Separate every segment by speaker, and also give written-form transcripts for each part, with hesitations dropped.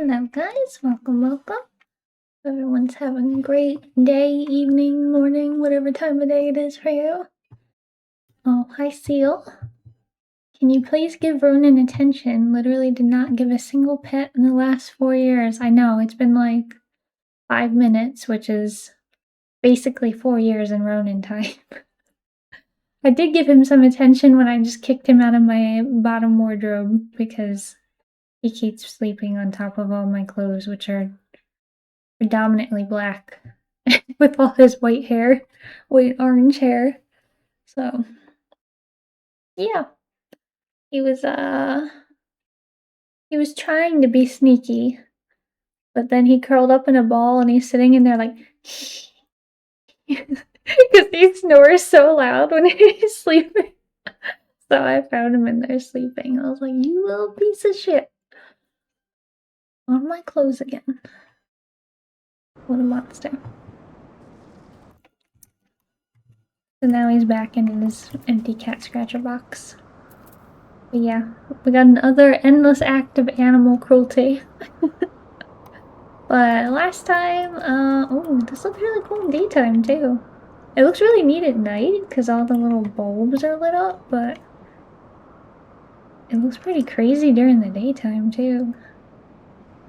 Speaker 1: Hello guys, welcome. Everyone's having a great day, evening, morning, whatever time of day it is for you. Oh, hi Seal. Can you please give Ronan attention? Literally did not give a single pet in the last 4 years. I know, it's been like 5 minutes, which is basically 4 years in Ronan time. I did give him some attention when I just kicked him out of my bottom wardrobe because he keeps sleeping on top of all my clothes, which are predominantly black with all his white hair, white orange hair. So yeah, he was trying to be sneaky, but then he curled up in a ball and he's sitting in there like because he snores so loud when he's sleeping. So I found him in there sleeping. I was like, you little piece of shit. On my clothes again. What a monster. So now he's back in his empty cat scratcher box. But yeah, we got another endless act of animal cruelty. But last time, oh, this looks really cool in daytime too. It looks really neat at night because all the little bulbs are lit up, but it looks pretty crazy during the daytime too.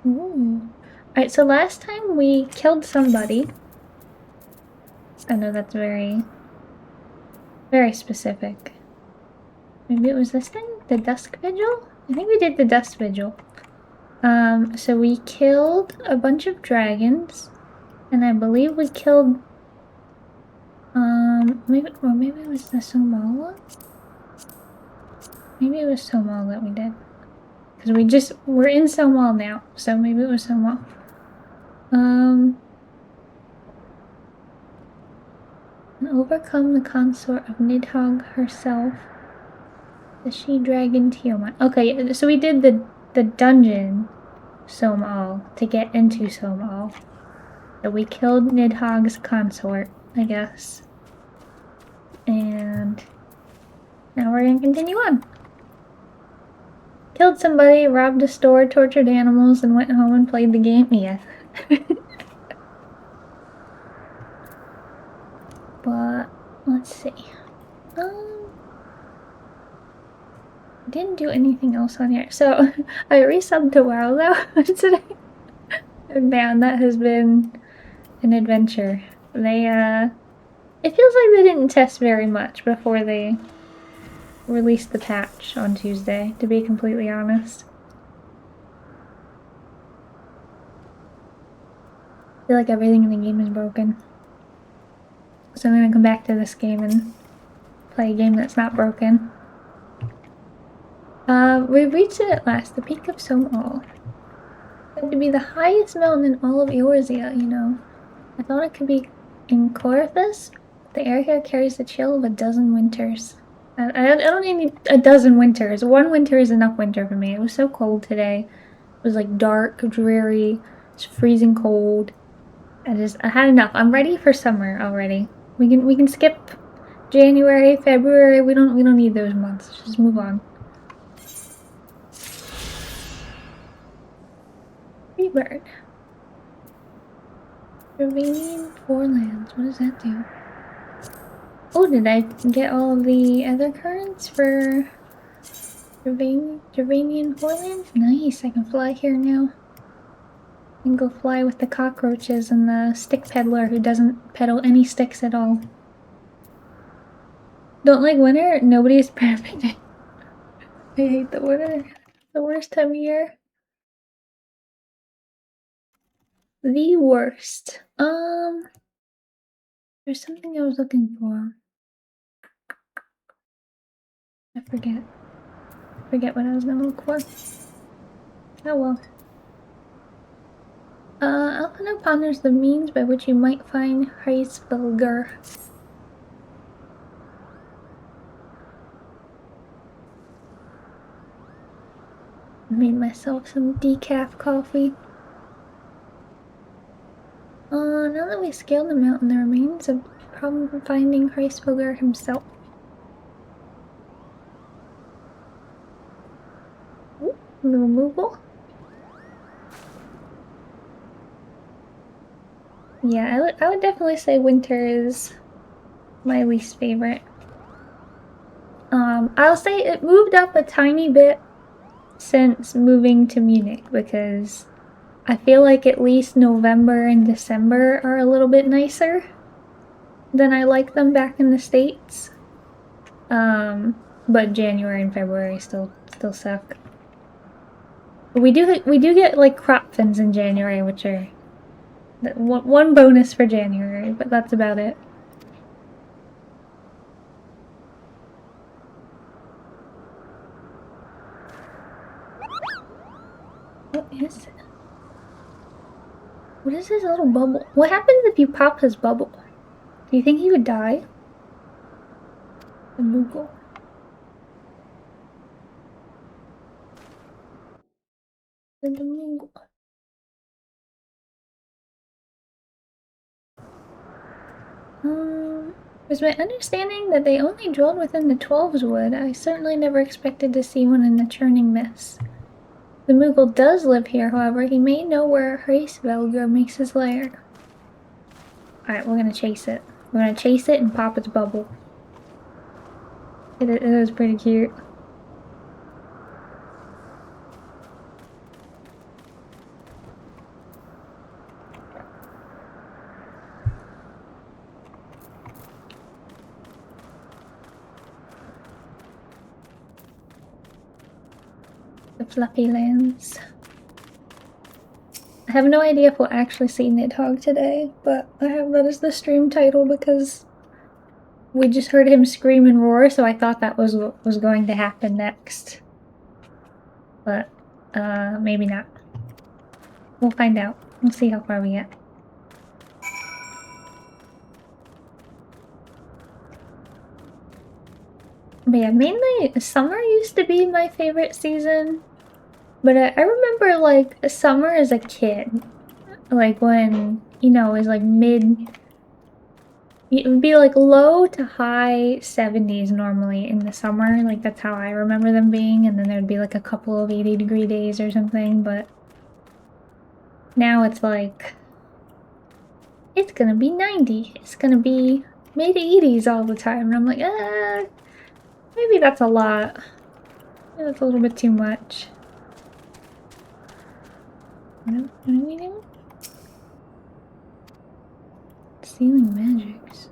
Speaker 1: Ooh. Alright, so last time we killed somebody. I know that's very, very specific. Maybe it was this thing? The Dusk Vigil? I think we did the Dusk Vigil. So we killed a bunch of dragons, and I believe we killed, maybe it was the Somal one? Maybe it was Somal that we did. Because we're in Somal now, so maybe it was Somal. Overcome the consort of Nidhogg herself, the she-dragon Tiamat. Okay, so we did the dungeon Somal to get into Somal. So we killed Nidhogg's consort, I guess. And now we're gonna continue on. Killed somebody, robbed a store, tortured animals, and went home and played the game. Yeah. But let's see. Didn't do anything else on here. So I resubbed to WoW though today. And man, that has been an adventure. They it feels like they didn't test very much before they released the patch on Tuesday, to be completely honest. I feel like everything in the game is broken. So I'm gonna come back to this game and play a game that's not broken. We reached it at last, the peak of Somal. Said to be the highest mountain in all of Eorzea, you know. I thought it could be in Corythus. The air here carries the chill of a dozen winters. I don't need a dozen winters. One winter is enough winter for me. It was so cold today. It was like dark, dreary, it's freezing cold. I had enough. I'm ready for summer already. We can skip January, February. We don't need those months. Just move on. Freebird. Ravanian Forelands. What does that do? Oh, did I get all of the other currents for Ravanian Forelands? Nice, I can fly here now. I can go fly with the cockroaches and the stick peddler who doesn't peddle any sticks at all. Don't like winter? Nobody's perfect. I hate the winter. The worst time of year. The worst. There's something I was looking for. I forget. Forget what I was gonna look for. Oh well. Alpino ponders the means by which you might find Heisvelger. Made myself some decaf coffee. Now that we scaled the mountain, there remains a problem finding Heisvelger himself. Ooh, little Moogle. Yeah, I would definitely say winter is my least favorite. I'll say it moved up a tiny bit since moving to Munich because I feel like at least November and December are a little bit nicer than I like them back in the States. But January and February still suck. But we do get like crop fins in January, which are one bonus for January, but that's about it. What is it? What is his little bubble? What happens if you pop his bubble? Do you think he would die? The Moogle. The Moogle. Was my understanding that they only dwelled within the Twelves Wood. I certainly never expected to see one in the Churning Mist. The Moogle does live here, however. He may know where Hraesvelgr makes his lair. Alright, we're gonna chase it. We're gonna chase it and pop its bubble. It is pretty cute. The Fluffy Lands. I have no idea if we'll actually see Nidhogg today, but I have that as the stream title because we just heard him scream and roar, so I thought that was what was going to happen next. But, maybe not. We'll find out. We'll see how far we get. But yeah, mainly summer used to be my favorite season. But I remember, like, summer as a kid. Like, when, you know, it was like it would be like low to high 70s normally in the summer. Like, that's how I remember them being. And then there'd be like a couple of 80-degree days or something. But now it's like, it's gonna be 90. It's gonna be mid-80s all the time. And I'm like, maybe that's a lot. Maybe that's a little bit too much. What are we doing? Ceiling magics.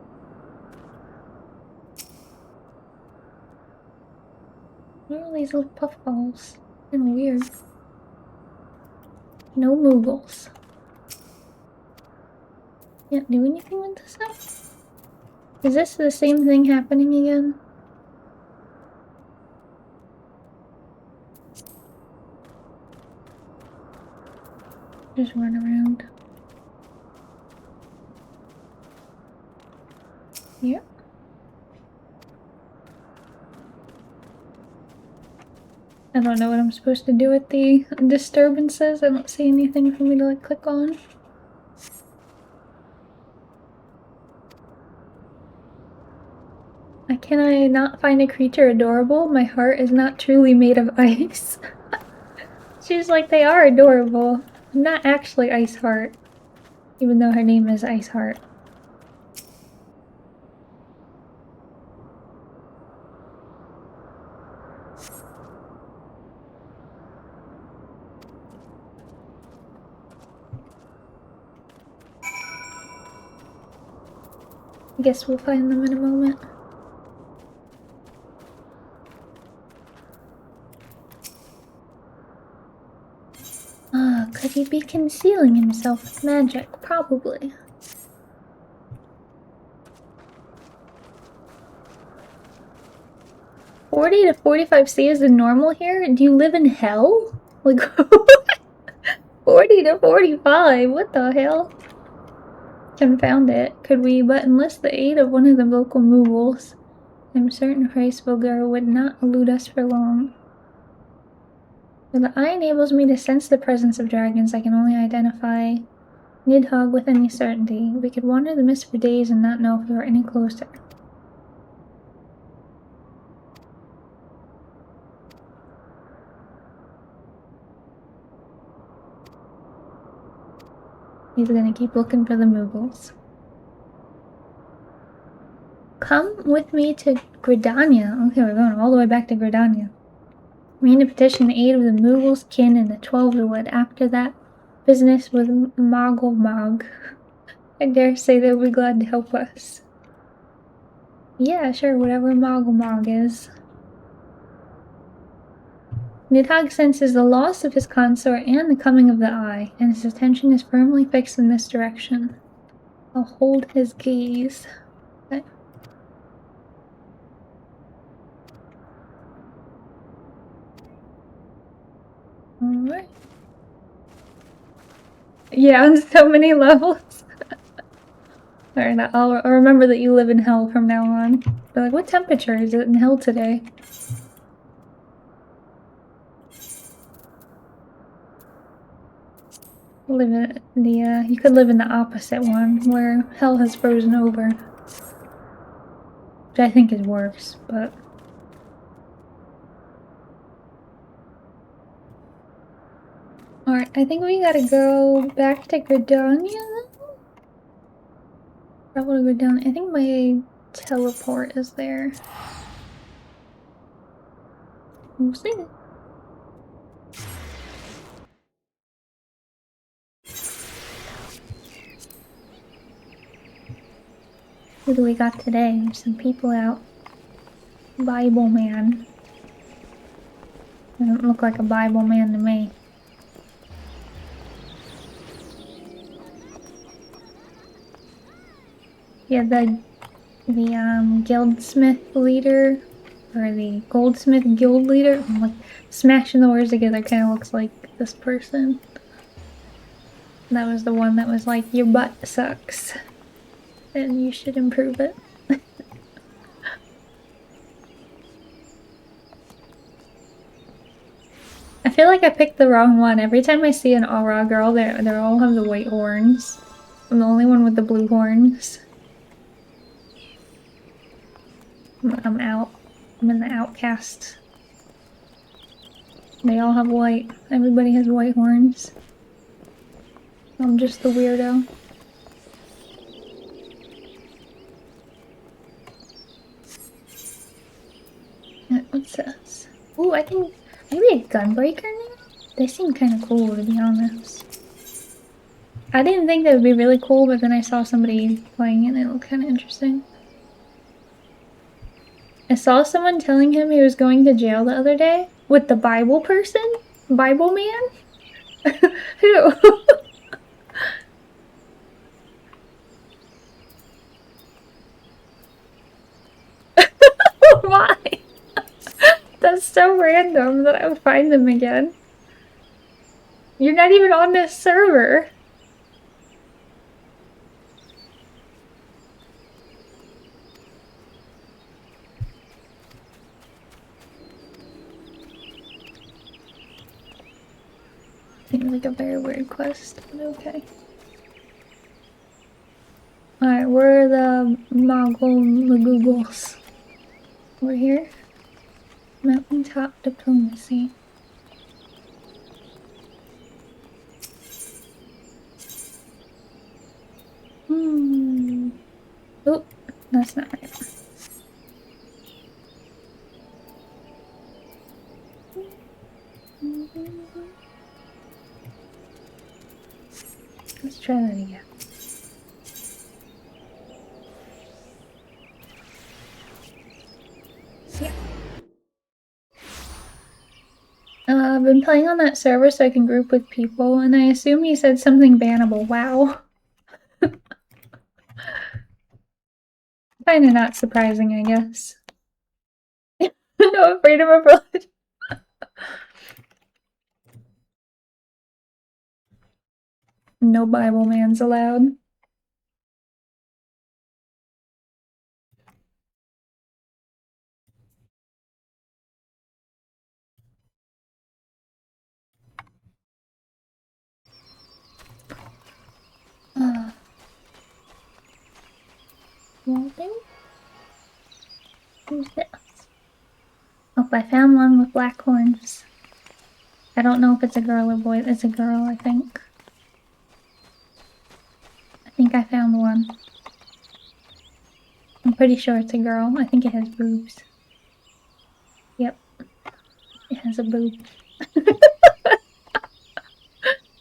Speaker 1: What are all these little puffballs? Kind of weird. No Moogles. Can't do anything with this stuff? Is this the same thing happening again? Just run around. Yep. I don't know what I'm supposed to do with the disturbances. I don't see anything for me to like click on. Can I not find a creature adorable? My heart is not truly made of ice. She's like, they are adorable. I'm not actually Ice Heart, even though her name is Ice Heart. I guess we'll find them in a moment. Could he be concealing himself with magic? Probably. $40 to $45 is the normal here? Do you live in hell? Like, 40 to 45? What the hell? Confound it. Could we but enlist the aid of one of the local Moogles? I'm certain Hraesvelgr would not elude us for long. When the eye enables me to sense the presence of dragons, I can only identify Nidhogg with any certainty. We could wander the mist for days and not know if we were any closer. He's gonna keep looking for the Moogles. Come with me to Gridania. Okay, we're going all the way back to Gridania. We need to petition the aid of the Moogles, kin, and the 12 wood. After that, business with Moggle Mog. I dare say they'll be glad to help us. Yeah, sure, whatever Moggle Mog is. Nidhogg senses the loss of his consort and the coming of the Eye, and his attention is firmly fixed in this direction. I'll hold his gaze. Okay. Alright. Yeah, on so many levels. Alright, I'll remember that you live in hell from now on. They're like, what temperature is it in hell today? Live in the, you could live in the opposite one, where hell has frozen over. Which I think is worse, but... Alright, I think we gotta go back to Gridania. Probably go down. I think my teleport is there. We'll see. What do we got today? There's some people out. Bible man. Doesn't look like a Bible man to me. Yeah, the guildsmith leader, or the goldsmith guild leader. I'm like smashing the words together. Kind of looks like this person. That was the one that was like, your butt sucks, and you should improve it. I feel like I picked the wrong one. Every time I see an aura girl, they all have the white horns. I'm the only one with the blue horns. I'm out. I'm in the outcast. They all have white. Everybody has white horns. I'm just the weirdo. What's this? Ooh, I think maybe a gunbreaker now? They seem kind of cool, to be honest. I didn't think that would be really cool, but then I saw somebody playing it and it looked kind of interesting. I saw someone telling him he was going to jail the other day with the Bible person? Bible man? Who? Why? That's so random that I would find them again. You're not even on this server. Seems like a very weird quest, but okay. Alright, where are the Moogles? We're here. Mountaintop diplomacy. Oh, that's not right. Let's try that again. Yeah. I've been playing on that server so I can group with people, and I assume he said something bannable. Wow. Kinda not surprising, I guess. No freedom of religion. No Bible mans allowed. Won't they? Who's this? Oh, I found one with black horns. I don't know if it's a girl or boy. It's a girl, I think. think I found one. I'm pretty sure it's a girl. I think it has boobs. Yep. It has a boob.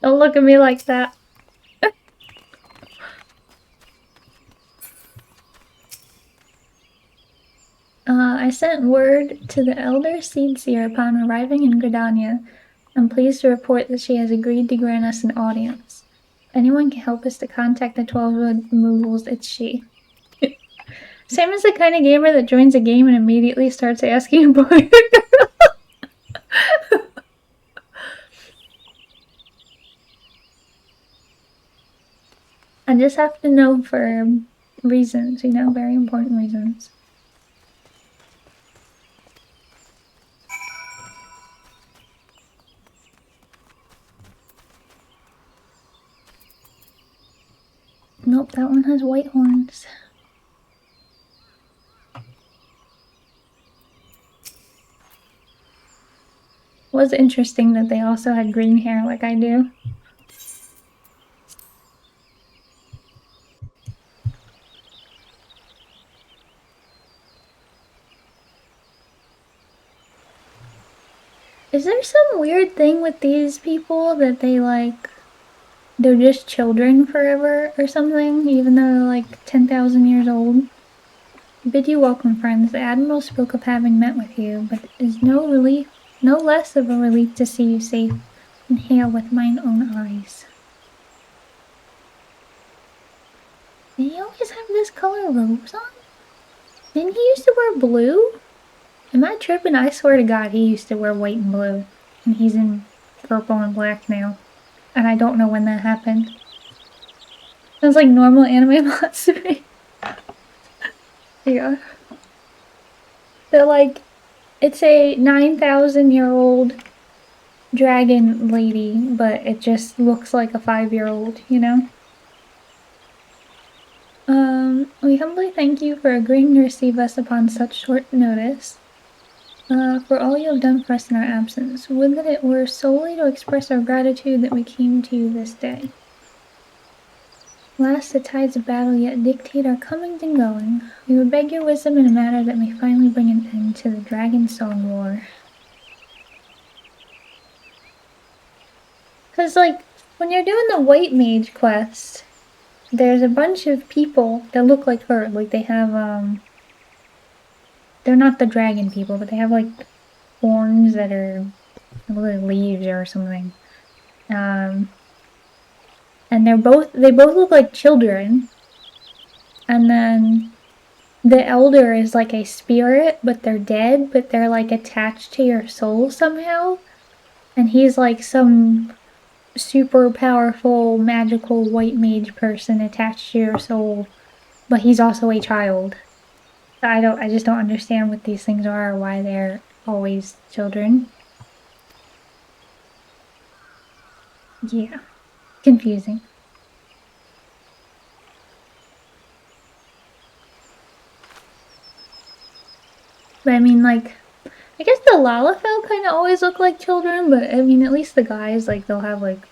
Speaker 1: Don't look at me like that. I sent word to the Elder Seedseer upon arriving in Gridania. I'm pleased to report that she has agreed to grant us an audience. If anyone can help us to contact the 12-wood Moogles, it's she. Sam is the kind of gamer that joins a game and immediately starts asking a boy or girl. I just have to know for reasons, you know, very important reasons. Nope, that one has white horns. It was interesting that they also had green hair like I do. Is there some weird thing with these people that they like, they're just children forever or something, even though they're like 10,000 years old? Bid you welcome, friends. The Admiral spoke of having met with you, but it is no less of a relief to see you safe and hail with mine own eyes. Did he always have this color robes on? Didn't he used to wear blue? Am I tripping? I swear to God, he used to wear white and blue. And he's in purple and black now. And I don't know when that happened. Sounds like normal anime plots to me. Yeah. They're like, it's a 9,000-year-old dragon lady, but it just looks like a 5-year-old, you know? We humbly thank you for agreeing to receive us upon such short notice. For all you have done for us in our absence. Would that it were solely to express our gratitude that we came to you this day. Last, the tides of battle yet dictate our comings and going. We would beg your wisdom in a matter that may finally bring an end to the Dragon Song War. Cause like, when you're doing the White Mage quest, there's a bunch of people that look like her. Like they have, they're not the dragon people, but they have like horns that are like leaves or something. And they both look like children. And then the elder is like a spirit, but they're dead, but they're like attached to your soul somehow. And he's like some super powerful magical white mage person attached to your soul, but he's also a child. I just don't understand what these things are or why they're always children. Yeah. Confusing. But I mean, like, I guess the Lalafell kind of always look like children, but I mean, at least the guys, like, they'll have like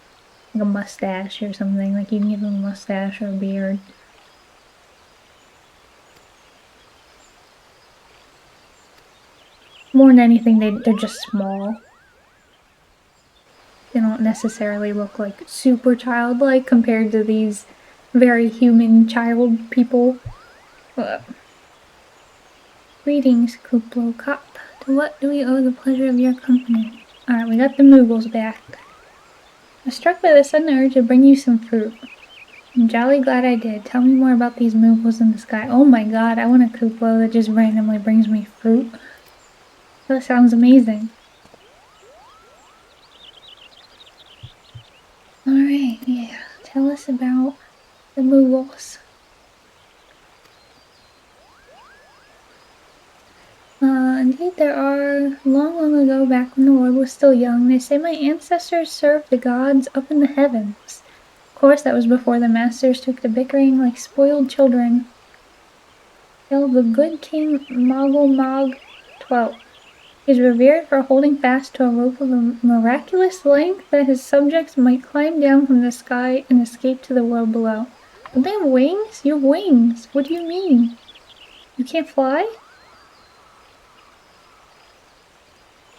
Speaker 1: a mustache or something. Like, you can give them a mustache or a beard. More than anything, they're just small. They don't necessarily look like super childlike compared to these very human child people. Greetings, Kuplo Cop. To what do we owe the pleasure of your company? Alright, we got the Moogles back. I was struck by the sudden urge to bring you some fruit. I'm jolly glad I did. Tell me more about these Moogles in the sky. Oh my god, I want a Kuplo that just randomly brings me fruit. That sounds amazing. Alright, yeah. Tell us about the Moogles. Indeed there are. Long ago, back when the world was still young, they say my ancestors served the gods up in the heavens. Of course, that was before the masters took to bickering like spoiled children. Till the good King Moggle 12 is revered for holding fast to a rope of a miraculous length that his subjects might climb down from the sky and escape to the world below. Do they have wings? You have wings. What do you mean? You can't fly?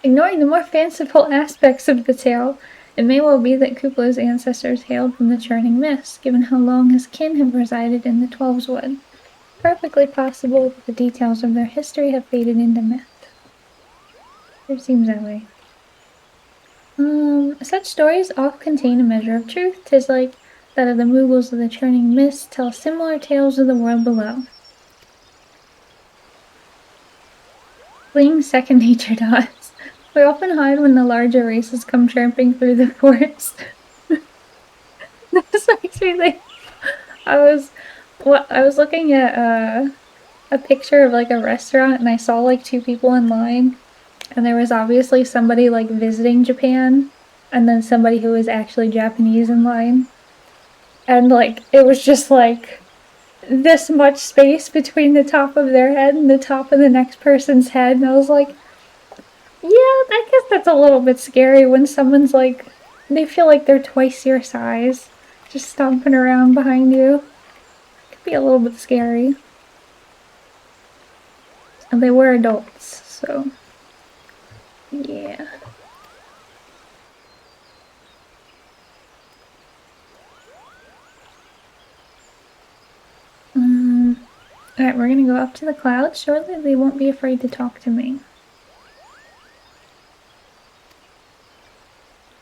Speaker 1: Ignoring the more fanciful aspects of the tale, it may well be that Kupla's ancestors hailed from the churning mist, given how long his kin have resided in the Twelveswood. Perfectly possible that the details of their history have faded into myth. It seems that way. Such stories oft contain a measure of truth. 'Tis like that of the Moogles of the churning mist tell similar tales of the world below. Fleeing second nature to us. We often hide when the larger races come tramping through the forest. This makes me think. I was looking at a picture of like a restaurant, and I saw like two people in line, and there was obviously somebody like visiting Japan, and then somebody who was actually Japanese in line, and like it was just like this much space between the top of their head and the top of the next person's head, and I was like, yeah, I guess that's a little bit scary when someone's like, they feel like they're twice your size, just stomping around behind you. It could be a little bit scary. And they were adults, so yeah. Alright, we're gonna go up to the clouds. Surely they won't be afraid to talk to me.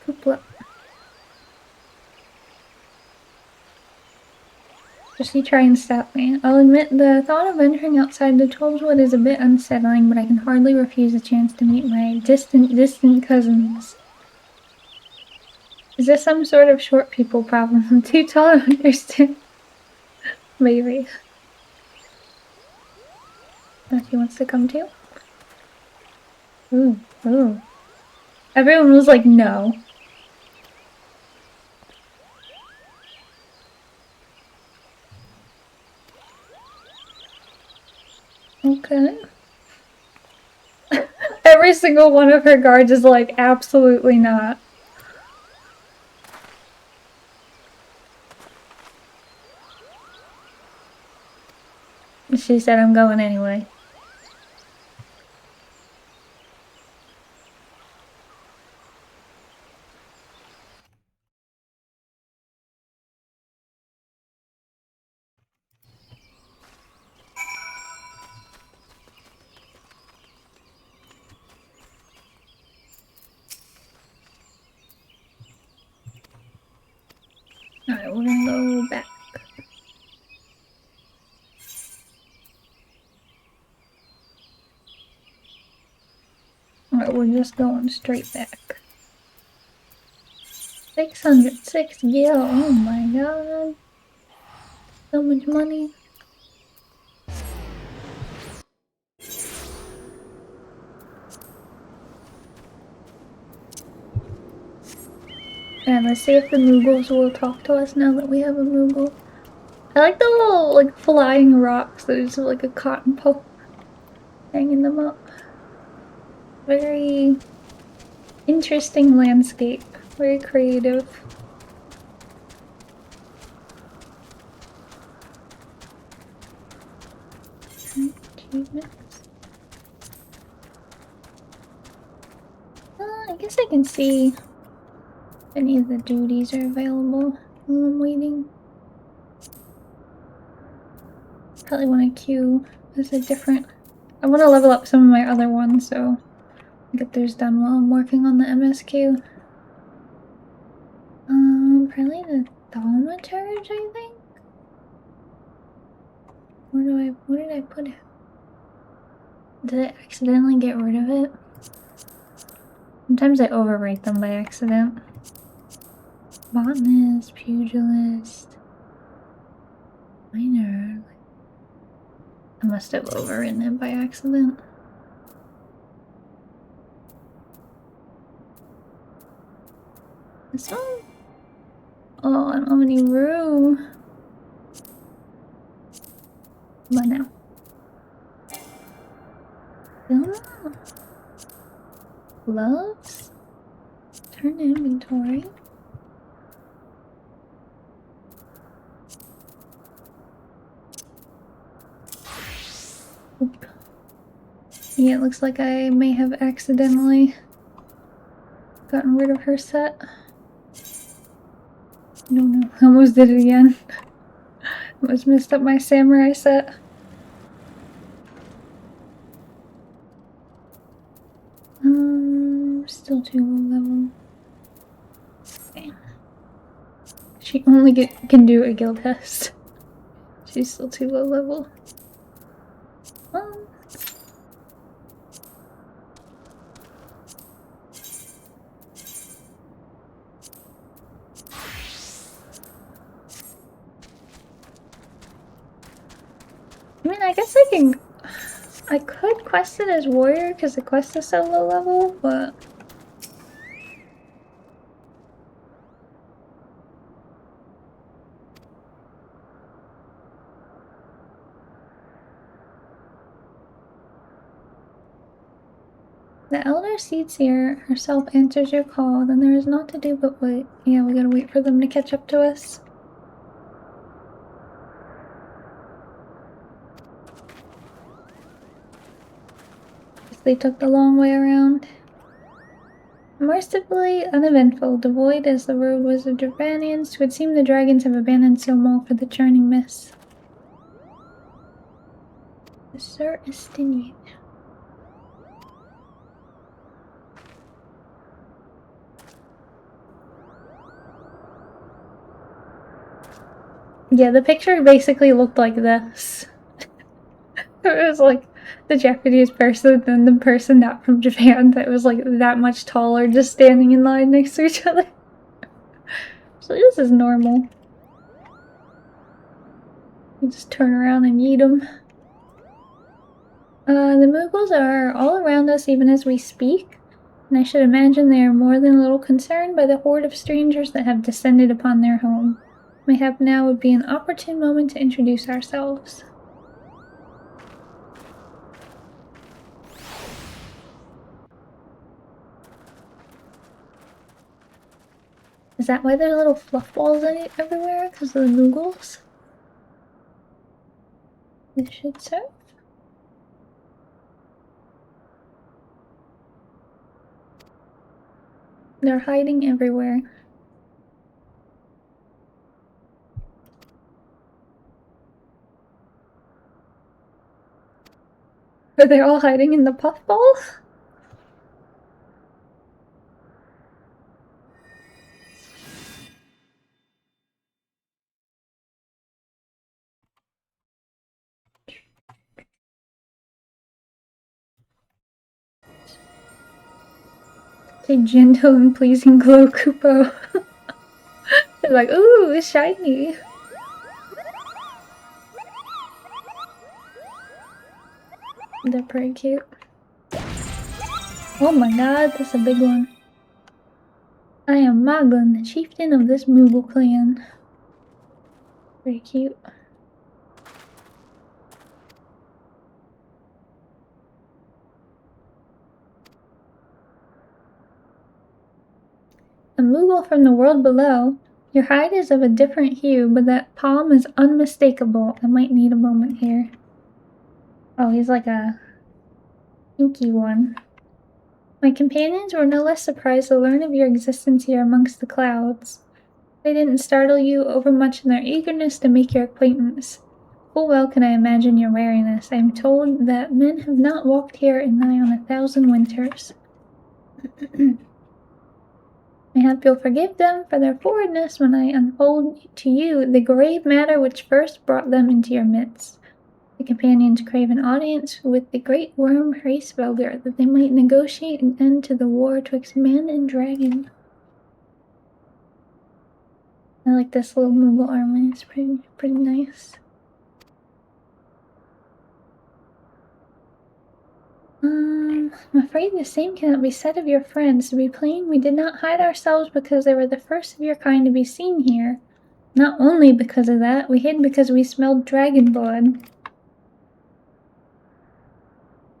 Speaker 1: Poopla. Just you try and stop me. I'll admit the thought of venturing outside the Twelveswood is a bit unsettling, but I can hardly refuse a chance to meet my distant cousins. Is this some sort of short people problem? I'm too tall to understand. Maybe. If he wants to come too. Ooh. Everyone was like, no. Okay. Every single one of her guards is like, absolutely not. She said, I'm going anyway. Alright, we're gonna go back. Alright, we're just going straight back. 606 gil, oh my god. So much money. And let's see if the Moogles will talk to us now that we have a Moogle. I like the little, like, flying rocks that is like a cotton pole. Hanging them up. Very interesting landscape. Very creative. Achievements. I guess I can see if any of the duties are available while I'm waiting. Probably want to queue as a different... I want to level up some of my other ones, so I'll get those done while I'm working on the MSQ. Probably the thaumaturge, I think? Where did I put it? Did I accidentally get rid of it? Sometimes I overwrite them by accident. Botanist, pugilist, miner. I must have overwritten it by accident. This one? Oh, I don't have any room. Come on now. Gloves? Turn inventory. Yeah, it looks like I may have accidentally gotten rid of her set. No, no, I almost did it again. Almost messed up my samurai set. Still too low level. Okay. She only can do a guild test. She's still too low level. I mean, I guess I could quest it as warrior because the quest is so low level, but the Elder Seedseer herself answers your call, then there is naught to do but wait. Yeah, we gotta wait for them to catch up to us. Guess they took the long way around. Mercifully uneventful, devoid as the road was of Dravanians, it would seem the dragons have abandoned Silmal for the churning mist. Sir Estinian. Yeah, the picture basically looked like this. It was like the Japanese person and the person not from Japan that was like that much taller just standing in line next to each other. So this is normal. You just turn around and eat them. The Moogles are all around us even as we speak, and I should imagine they are more than a little concerned by the horde of strangers that have descended upon their home. Mayhap now would be an opportune moment to introduce ourselves. Is that why there are little fluff balls everywhere? Because of the Moogles? This should serve. They're hiding everywhere. Are they all hiding in the puffballs? A gentle and pleasing glow Koopo. They're like, ooh, it's shiny. They're pretty cute. Oh my god, that's a big one. I am Magun, the chieftain of this Moogle clan. Pretty cute. A Moogle from the world below. Your hide is of a different hue, but that palm is unmistakable. I might need a moment here. Oh, he's like a inky one. My companions were no less surprised to learn of your existence here amongst the clouds. They didn't startle you overmuch in their eagerness to make your acquaintance. Full well can I imagine your wariness. I am told that men have not walked here in nigh on 1,000 winters. Mayhap you'll forgive them for their forwardness when I unfold to you the grave matter which first brought them into your midst. The companions crave an audience with the great worm Heavensward, that they might negotiate an end to the war twixt man and dragon. I like this little Moogle armor, it's pretty nice. I'm afraid the same cannot be said of your friends. To be plain, we did not hide ourselves because they were the first of your kind to be seen here. Not only because of that, we hid because we smelled dragon blood.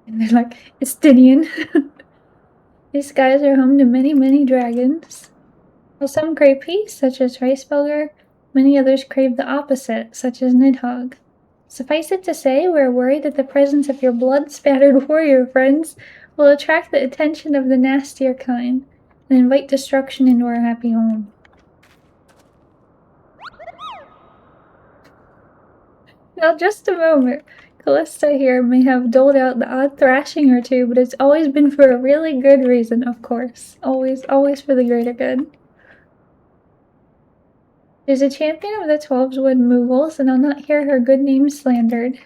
Speaker 1: And they're like, Estinian. These skies are home to many, many dragons. While some crave peace, such as Heavensward, many others crave the opposite, such as Nidhogg. Suffice it to say, we're worried that the presence of your blood-spattered warrior friends will attract the attention of the nastier kind and invite destruction into our happy home. Now, just a moment. Callista here may have doled out the odd thrashing or two, but it's always been for a really good reason, of course. Always for the greater good. She's a champion of the Twelveswood Moogles, and I'll not hear her good name slandered.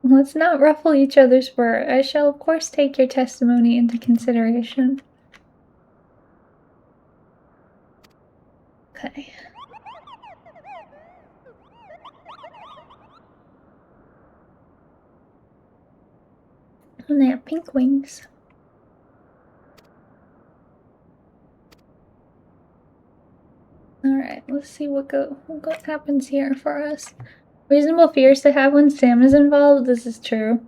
Speaker 1: Let's not ruffle each other's fur. I shall of course take your testimony into consideration. Okay. And they have pink wings. Alright, let's see what happens here for us. Reasonable fears to have when Sam is involved, this is true.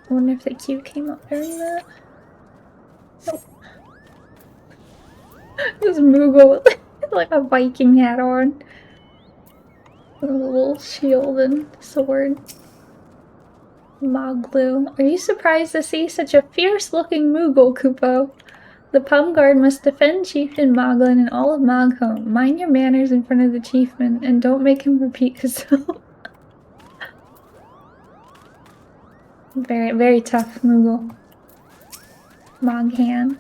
Speaker 1: I wonder if the queue came up during that. Nope. This Moogle with like a Viking hat on. With a little shield and sword. Moglu. Are you surprised to see such a fierce-looking Moogle, Kupo? The Palm Guard must defend Chieftain Moglin and all of Moghome. Mind your manners in front of the chieftain, and don't make him repeat himself. Very tough Moogle. Moghan.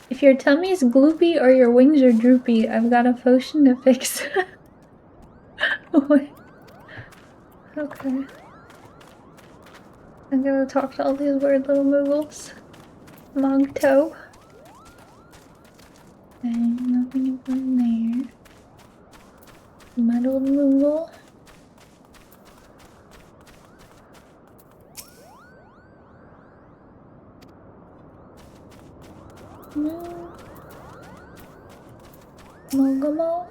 Speaker 1: If your tummy's gloopy or your wings are droopy, I've got a potion to fix it. What? Okay. I'm gonna talk to all these weird little Moogles. Mogto. And nothing from there. Muddled Moogle. No. Mogamo?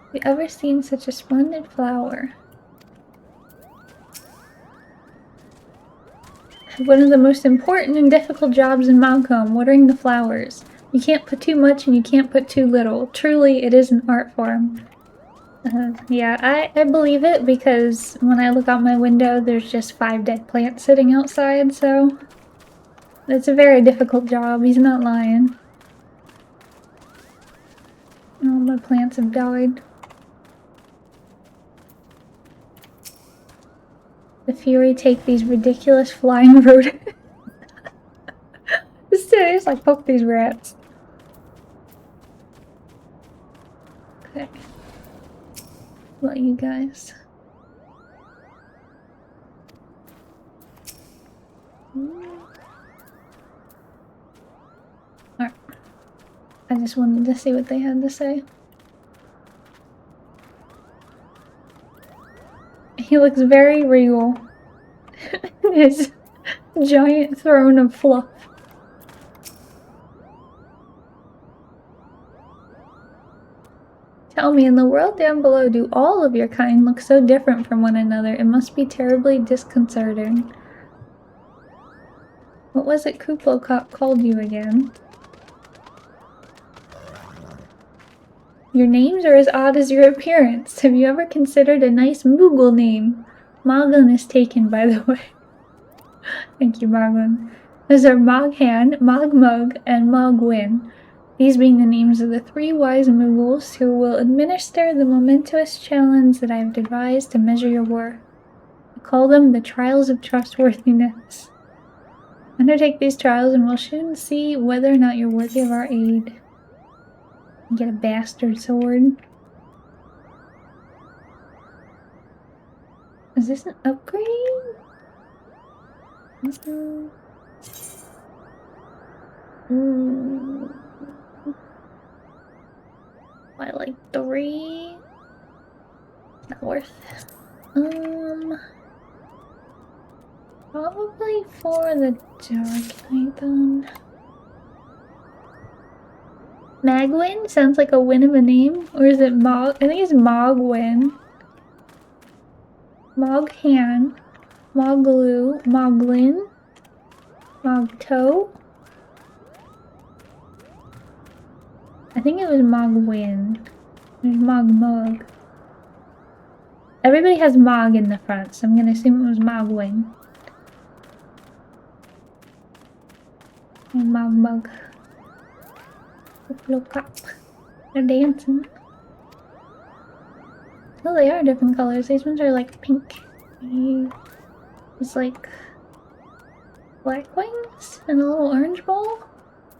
Speaker 1: Have you ever seen such a splendid flower? One of the most important and difficult jobs in Moghome, watering the flowers. You can't put too much and you can't put too little. Truly, it is an art form. Yeah, I believe it because when I look out my window, there's just 5 dead plants sitting outside, so... It's a very difficult job, he's not lying. All my plants have died. The Fury take these ridiculous flying rodents. Just like poke these rats. Okay. What you guys? Alright. I just wanted to see what they had to say. He looks very regal. His giant throne of fluff. Tell me, in the world down below, do all of your kind look so different from one another? It must be terribly disconcerting. What was it Kuplo called you again? Your names are as odd as your appearance. Have you ever considered a nice Moogle name? Moglin is taken, by the way. Thank you, Moglin. Those are Moghan, Mogmug, and Mogwin. These being the names of the 3 wise Moogles who will administer the momentous challenge that I have devised to measure your worth. I call them the Trials of Trustworthiness. Undertake these trials and we'll soon see whether or not you're worthy of our aid. Get a bastard sword. Is this an upgrade? I like 3. Not worth it. Probably for the Dark Knight then. Magwin? Sounds like a win of a name. Or is it Mog? I think it's Mogwin. Moghan, Moglu, Moglin, Mogto. I think it was Mogwin. There's Mogmug. Everybody has Mog in the front, so I'm gonna assume it was Mogwin. And Mogmug. Look up. They're dancing. Oh, they are different colors. These ones are like pink. It's like black wings and a little orange ball.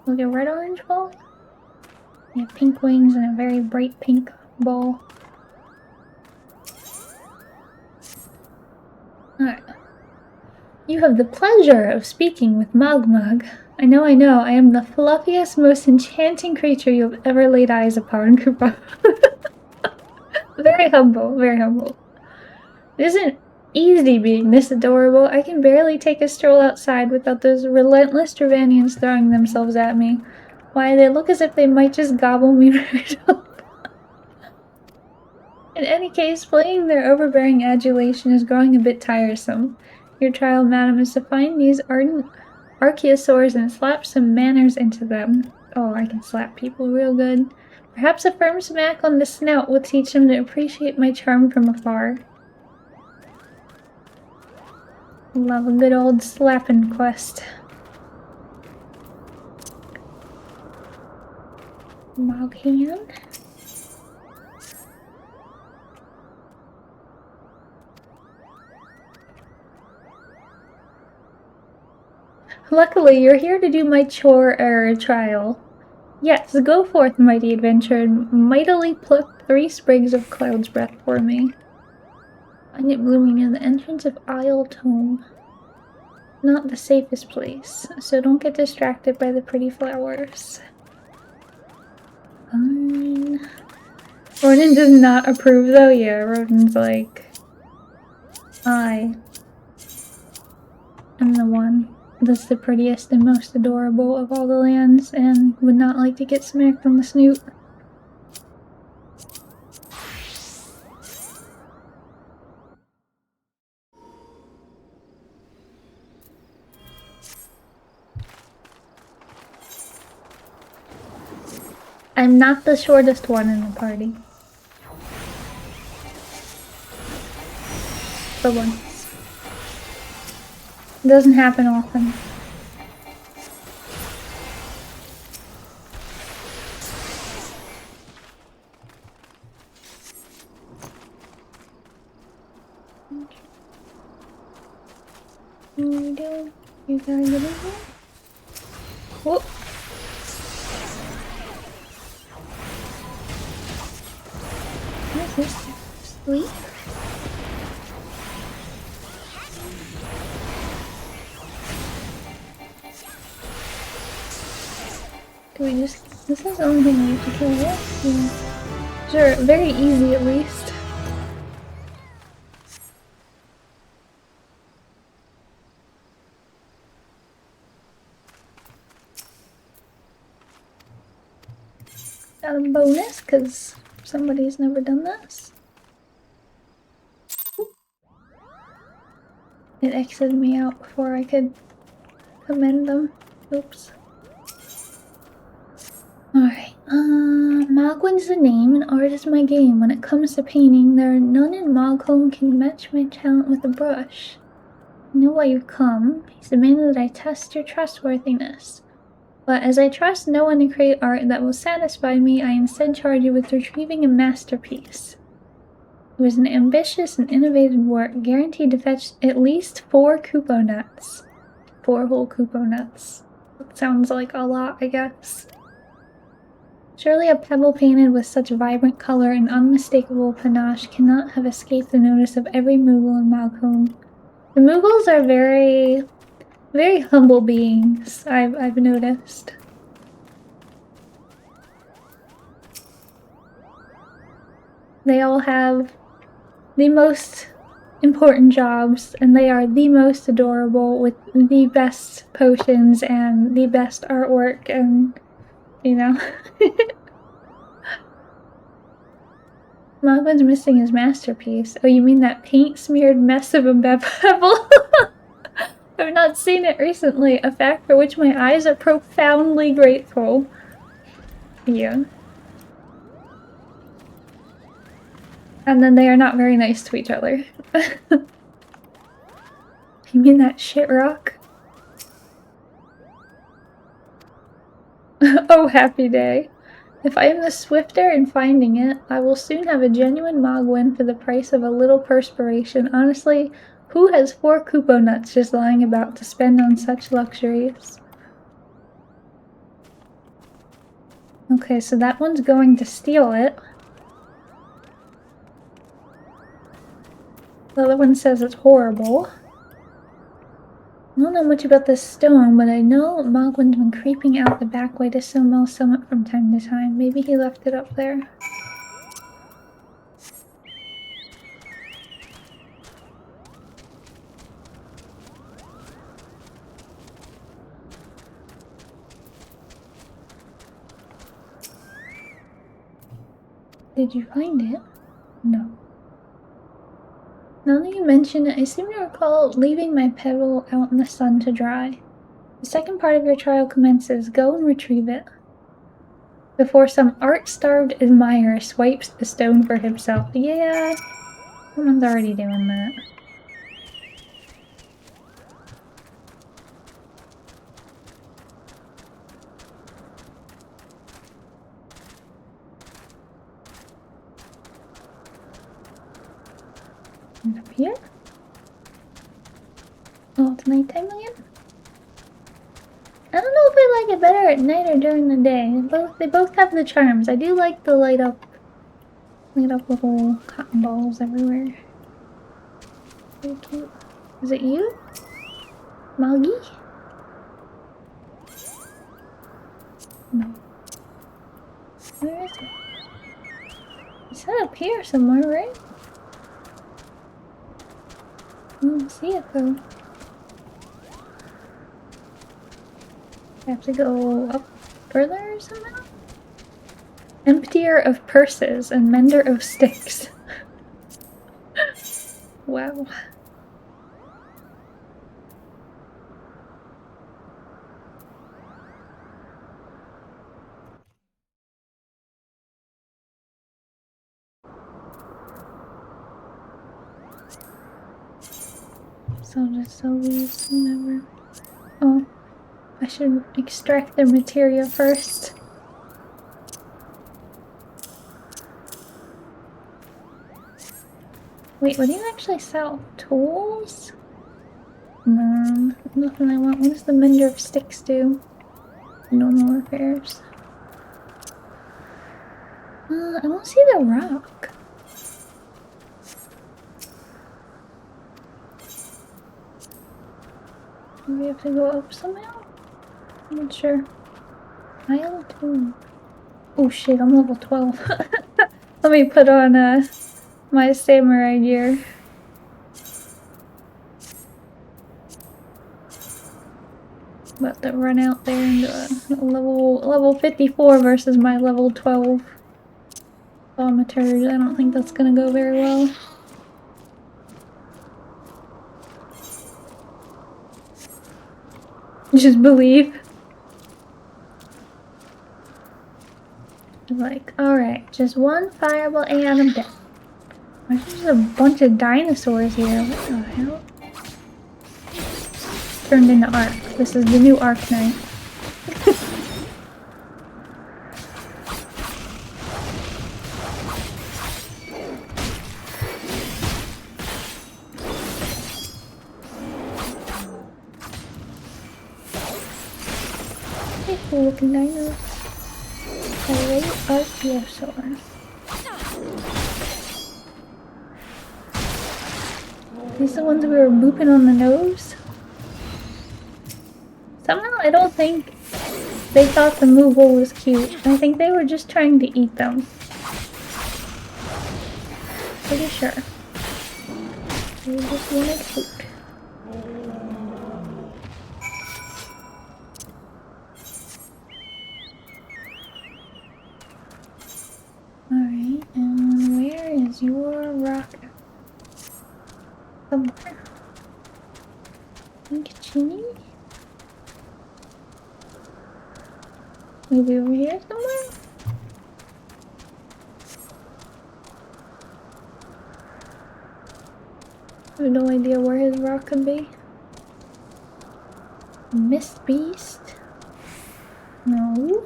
Speaker 1: Like a red orange ball. Yeah, pink wings and a very bright pink ball. Alright. You have the pleasure of speaking with Mogmug. I know, I am the fluffiest, most enchanting creature you have ever laid eyes upon, Koopa. Very humble, very humble. It isn't easy being this adorable. I can barely take a stroll outside without those relentless Dravanians throwing themselves at me. Why, they look as if they might just gobble me right up. In any case, playing their overbearing adulation is growing a bit tiresome. Your trial, madam, is to find these ardent archaeosaurs and slap some manners into them. Oh, I can slap people real good. Perhaps a firm smack on the snout will teach them to appreciate my charm from afar. Love a good old slapping quest. Moghan. Luckily, you're here to do my chore error trial. Yes, go forth, mighty adventurer, and mightily pluck 3 sprigs of cloud's breath for me. Find it blooming near the entrance of Isle Tome. Not the safest place, so don't get distracted by the pretty flowers. Fine. Roden does not approve though, yeah, Roden's like, I am the one that's the prettiest and most adorable of all the lands, and would not like to get smacked on the snoot. I'm not the shortest one in the party. For once. It doesn't happen often. Okay. What are we doing? You gotta get in here? Whoop! What is this? Sleep? Do we just... This is the only thing we have to kill with? Yeah. Sure, very easy at least. Got a bonus, because somebody's never done this. It exited me out before I could commend them. Oops. Alright, Mogwin's the name and art is my game. When it comes to painting, there are none in Mogholm can match my talent with a brush. I know why you've come. He's demanded that I test your trustworthiness. But as I trust no one to create art that will satisfy me, I instead charge you with retrieving a masterpiece. It was an ambitious and innovative work, guaranteed to fetch at least 4 Kupo nuts. 4 whole Kupo nuts. That sounds like a lot, I guess. Surely a pebble painted with such vibrant color and unmistakable panache cannot have escaped the notice of every Moogle in Mogholm. The Moogles are very, very humble beings, I've noticed. They all have the most important jobs, and they are the most adorable with the best potions and the best artwork, and you know. Mogwin's missing his masterpiece. Oh, you mean that paint-smeared mess of a pebble? I've not seen it recently, a fact for which my eyes are profoundly grateful. Yeah. And then they are not very nice to each other. You mean that shit rock? Oh, happy day. If I am the swifter in finding it, I will soon have a genuine Mogwin for the price of a little perspiration. Honestly, who has 4 Koopo nuts just lying about to spend on such luxuries? Okay, so that one's going to steal it. The other one says it's horrible. I don't know much about this stone, but I know Mogwin's been creeping out the back way to Summel Summit from time to time. Maybe he left it up there. Did you find it? No. Now that you mention it, I seem to recall leaving my pebble out in the sun to dry. The second part of your trial commences. Go and retrieve it. Before some art-starved admirer swipes the stone for himself. Yeah, someone's already doing that. And up here? Oh, it's nighttime again? I don't know if I like it better at night or during the day. They both have the charms. I do like the light up little cotton balls everywhere. Very cute. Is it you? Moggy? No. Where is it? It's up here somewhere, right? I don't see it though. I have to go up further somehow? Emptier of purses and mender of sticks. Wow. So just sell these whenever. Oh, I should extract the materia first. Wait, what do you actually sell? Tools? No, nothing I want. What does the mender of sticks do? Normal repairs. I don't see the rock. We have to go up somehow? I'm not sure. Pile 2. Oh shit, I'm level 12. Let me put on my samurai gear. About to run out there into a level 54 versus my level 12 thaumaturs. I don't think that's gonna go very well. Just believe. Like, alright, just one fireball and I'm dead. There's just a bunch of dinosaurs here. What the hell? Turned into Ark. This is the new Ark Knight. Hey, cool looking dinos. Great Archaeosaur. These are the ones we were booping on the nose? Somehow I don't think they thought the Moogle was cute. I think they were just trying to eat them. Pretty sure. They just wanted food. Alright, and where somewhere. Kitchen-y? Maybe over here somewhere? I have no idea where his rock could be. Mist Beast? No.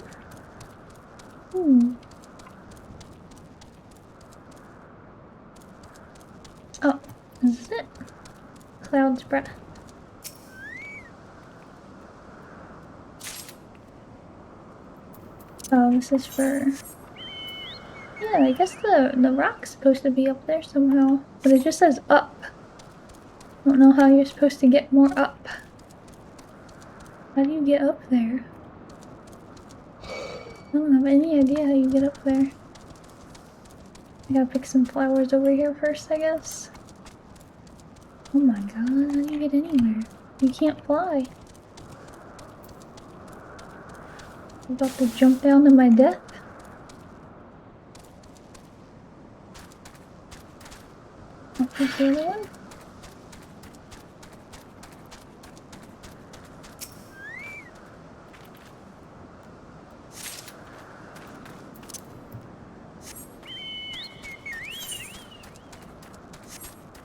Speaker 1: Oh, this is it. Cloud's Breath. Oh, this is for... Yeah, I guess the rock's supposed to be up there somehow. But it just says up. I don't know how you're supposed to get more up. How do you get up there? I don't have any idea how you get up there. I gotta pick some flowers over here first, I guess. Oh my god, how do you get anywhere? You can't fly. I'm about to jump down to my death. Oh, here's the other one.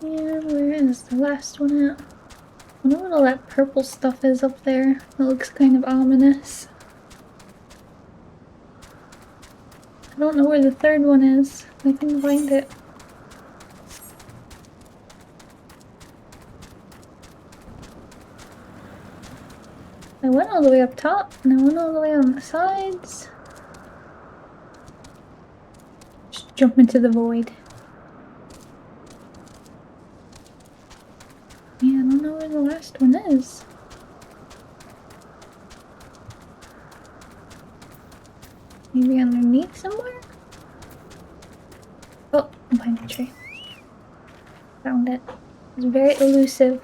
Speaker 1: Yeah, where is the last one at? I wonder what all that purple stuff is up there. It looks kind of ominous. I don't know where the third one is. I couldn't find it. I went all the way up top, and I went all the way on the sides. Just jump into the void. Yeah, I don't know where the last one is. Maybe underneath somewhere? Oh, behind the tree. Found it. It's very elusive.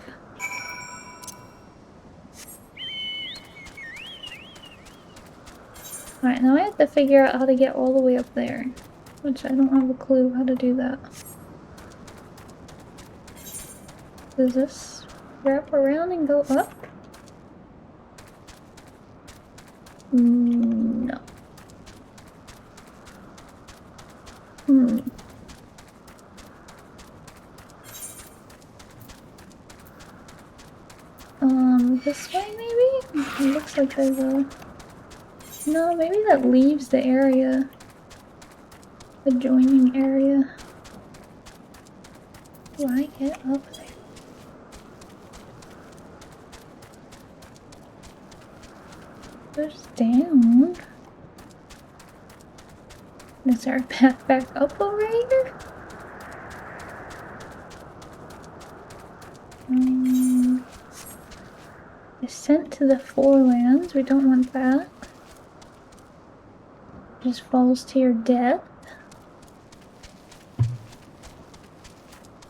Speaker 1: Alright, now I have to figure out how to get all the way up there. Which I don't have a clue how to do that. Does this wrap around and go up? No. This way maybe? It looks like there's a... No, maybe that leaves the area. The joining area. Do I get up there? Goes down. Is there a path back up over here? Descent to the Forelands. We don't want that. Just falls to your death.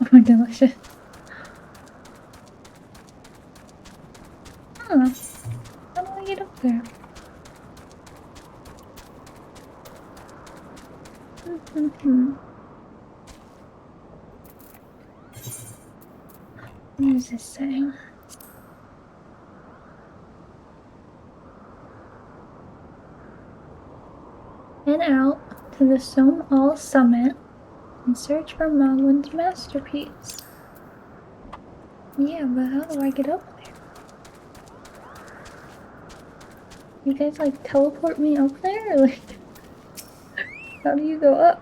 Speaker 1: Oh my delicious. Huh. How do I get up there? What is this saying? Head out to the Somme Summit and search for Moglin's masterpiece. Yeah, but how do I get up there? You guys like teleport me up there? Or like, how do you go up?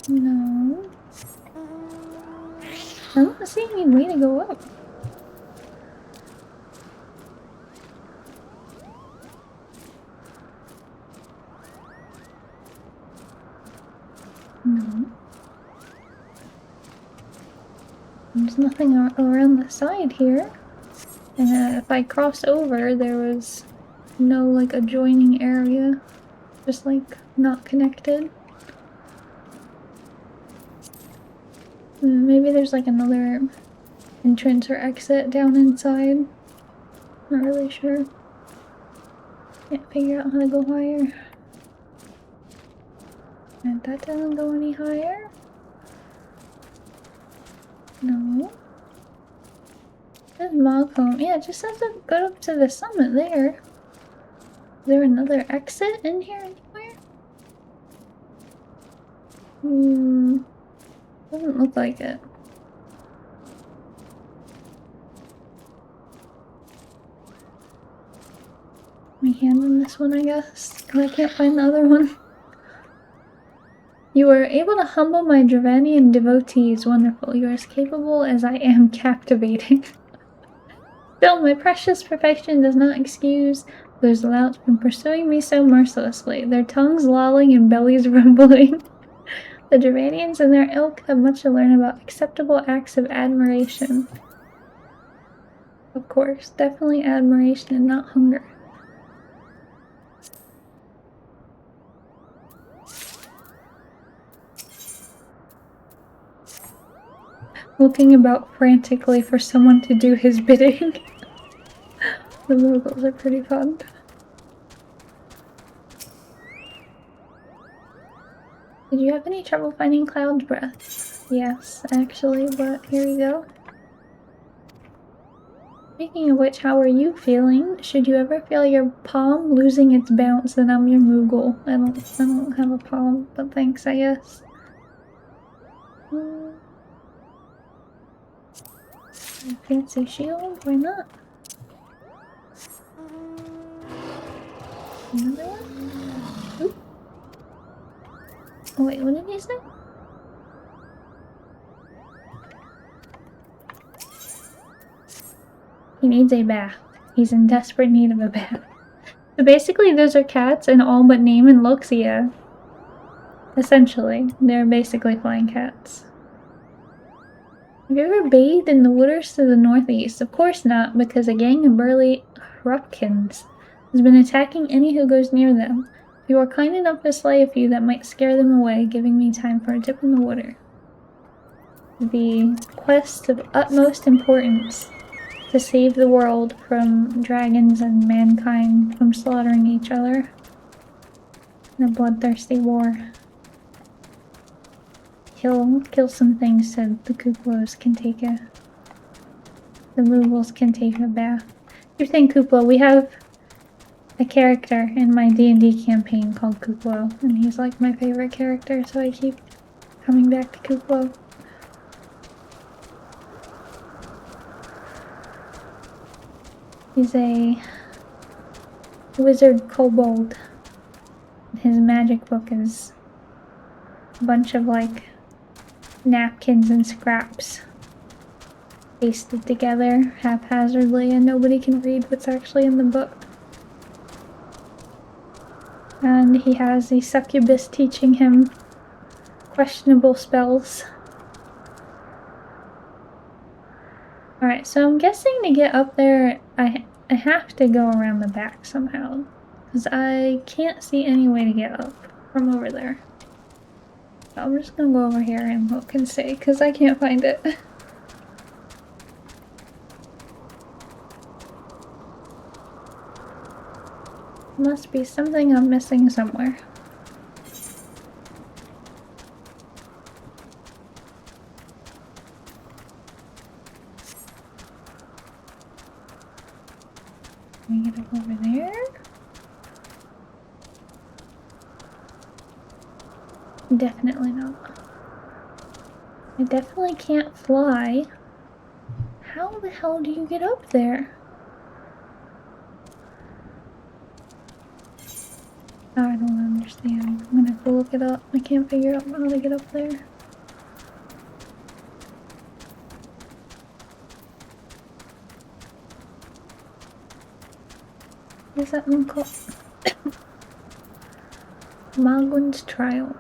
Speaker 1: No. I don't see any way to go up. No. There's nothing around the side here. And if I crossed over, there was no like adjoining area. Just like not connected. Maybe there's like another entrance or exit down inside. Not really sure. Can't figure out how to go higher. And that doesn't go any higher. No. There's Moogles. Yeah, it just says to go up to the summit there. Is there another exit in here anywhere? Doesn't look like it. My hand in this one, I guess, because I can't find the other one. You were able to humble my Dravanian devotees. Wonderful. You are as capable as I am captivating. Still, my precious perfection does not excuse those louts from pursuing me so mercilessly, their tongues lolling and bellies rumbling. The Dravanians and their ilk have much to learn about acceptable acts of admiration. Of course, definitely admiration and not hunger. Looking about frantically for someone to do his bidding. The Moogles are pretty fun. Did you have any trouble finding Cloud's breath? Yes, actually, but here we go. Speaking of which, how are you feeling? Should you ever feel your palm losing its bounce, then I'm your Moogle. I don't have a palm, but thanks, I guess. A fancy shield? Why not? Another one? Oop. Oh wait, what did he say? He needs a bath. He's in desperate need of a bath. So basically those are cats in all but name and looks, yeah. Essentially, they're basically flying cats. Have you ever bathed in the waters to the northeast? Of course not, because a gang of burly Hrupkins has been attacking any who goes near them. If you are kind enough to slay a few, that might scare them away, giving me time for a dip in the water. The quest of utmost importance to save the world from dragons and mankind from slaughtering each other in a bloodthirsty war. Kill some things so the Kuplos can take a... The Moogles can take a bath. You're saying Kuplo, we have a character in my D&D campaign called Kuplo, and he's like my favorite character, so I keep coming back to Kuplo. He's a wizard kobold. His magic book is a bunch of like napkins and scraps pasted together haphazardly, and nobody can read what's actually in the book. And he has a succubus teaching him questionable spells. Alright, so I'm guessing to get up there, I have to go around the back somehow. Because I can't see any way to get up from over there. So I'm just gonna go over here and look and see, because I can't find it. Must be something I'm missing somewhere. Can we get up over there? Definitely not. I definitely can't fly. How the hell do you get up there? I don't understand. I'm gonna have to look it up. I can't figure out how to get up there. What is that one called? Magwin's Trial.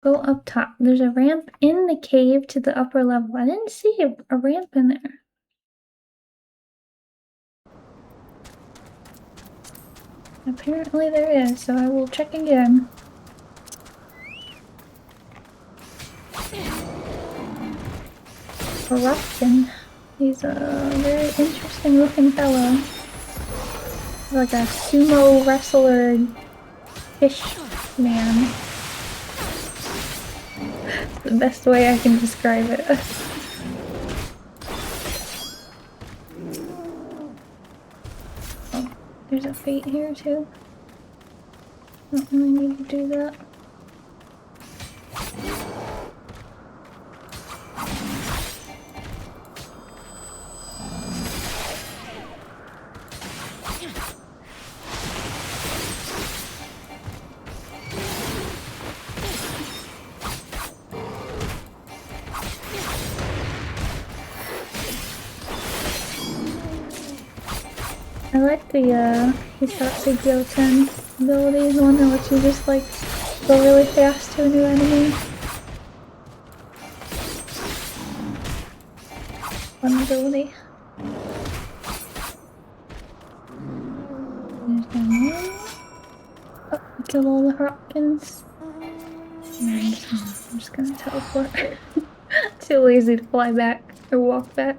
Speaker 1: Go up top. There's a ramp in the cave to the upper level. I didn't see a ramp in there. Apparently there is, so I will check again. Corruption. He's a very interesting looking fellow. Like a sumo wrestler fish man. The best way I can describe it. Oh, there's a fate here too. Don't really need to do that. I like the Hisatsu Gyoten ability, the one that lets you just like go really fast to a new enemy. Fun ability. There's no more. Oh, kill all the Hopkins. I'm just gonna teleport. Too lazy to fly back or walk back.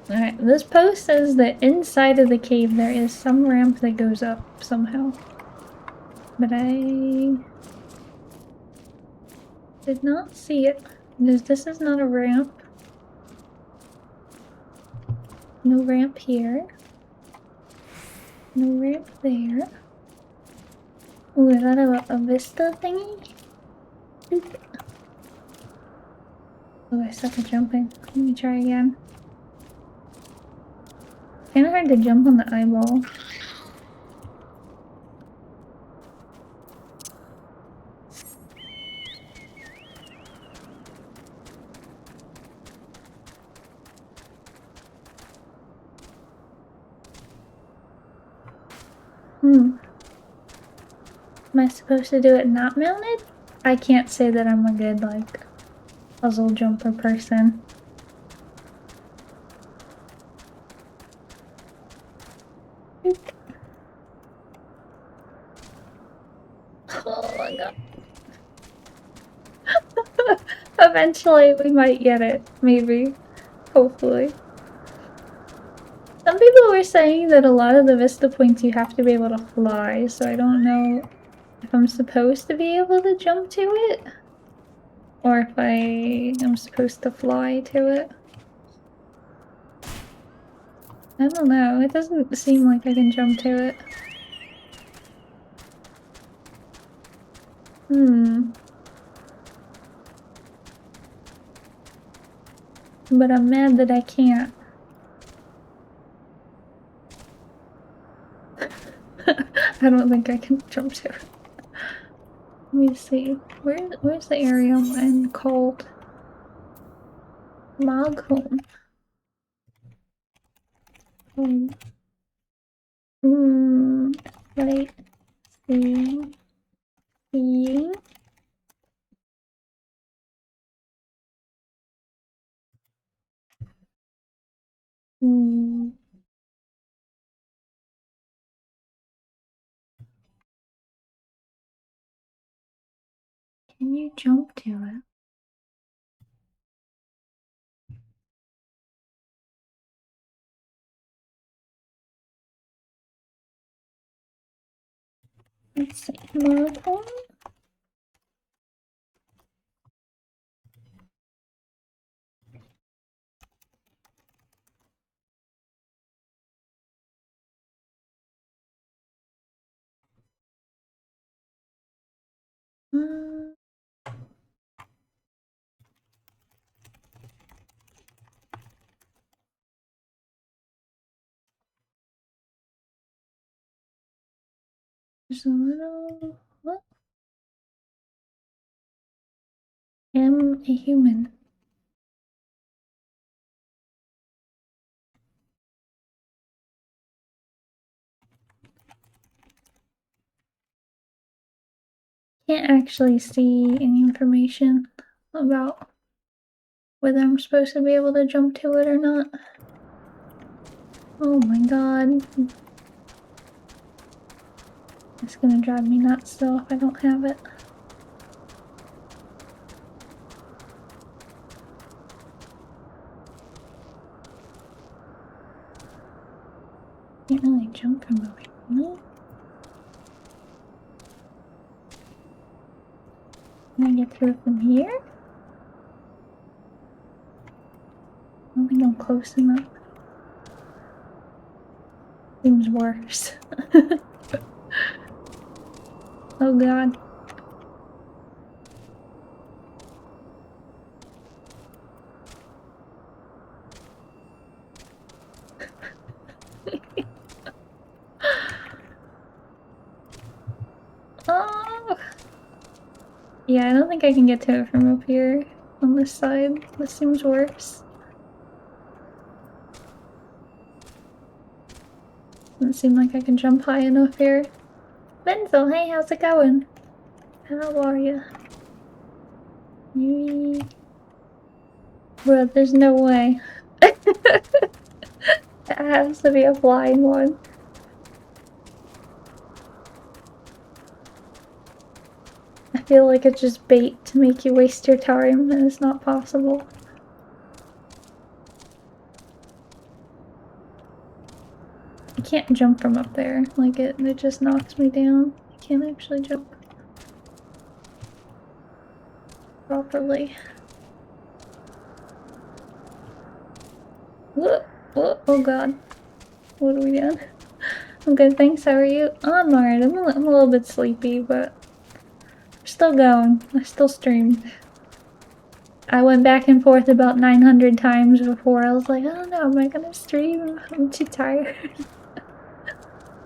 Speaker 1: Alright, this post says that inside of the cave there is some ramp that goes up somehow. But I did not see it. This is not a ramp. No ramp here. No ramp there. Ooh, is that a vista thingy? Oh, I suck at jumping. Let me try again. Kinda hard to jump on the eyeball. Am I supposed to do it not mounted? I can't say that I'm a good, like, puzzle jumper person. Oh my god. Eventually we might get it. Maybe. Hopefully. Some people were saying that a lot of the Vista points you have to be able to fly, so I don't know if I'm supposed to be able to jump to it, or if I am supposed to fly to it. I don't know, it doesn't seem like I can jump to it. But I'm mad that I can't. I don't think I can jump to it. Let me see. Where's the area I'm in called? Moogles. Right. See. Can you jump to it? Let's see. Moogles? There's a little... What? Am a human. Can't actually see any information about whether I'm supposed to be able to jump to it or not. Oh my god. It's gonna drive me nuts though if I don't have it. Can't really jump from over here, really? Can I get through from here? I don't think I'm close enough. Seems worse. Oh god. Oh! Yeah, I don't think I can get to it from up here on this side. This seems worse. Doesn't seem like I can jump high enough here. Benzel, hey, how's it going? How are you? Bro, there's no way. It has to be a flying one. I feel like it's just bait to make you waste your time, and it's not possible. I can't jump from up there. Like, it just knocks me down. I can't actually jump properly. Whoa, whoa, oh god. What are we doing? I'm good, thanks. How are you? Oh, I'm alright. I'm a little bit sleepy, but we're still going. I still streamed. I went back and forth about 900 times before. I was like, I don't know, am I gonna stream? I'm too tired.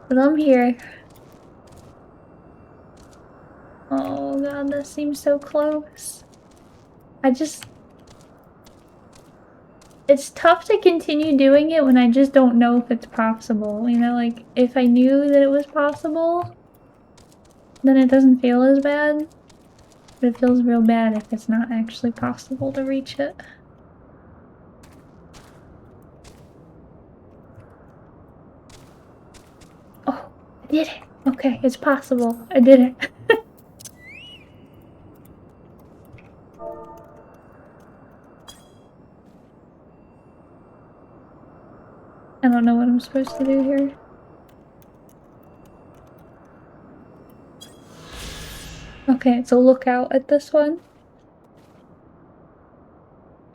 Speaker 1: But I'm here. Oh god, that seems so close. It's tough to continue doing it when I just don't know if it's possible. You know, like, if I knew that it was possible, then it doesn't feel as bad. But it feels real bad if it's not actually possible to reach it. Oh, I did it! Okay, it's possible. I did it. I don't know what I'm supposed to do here. Okay, so look out at this one.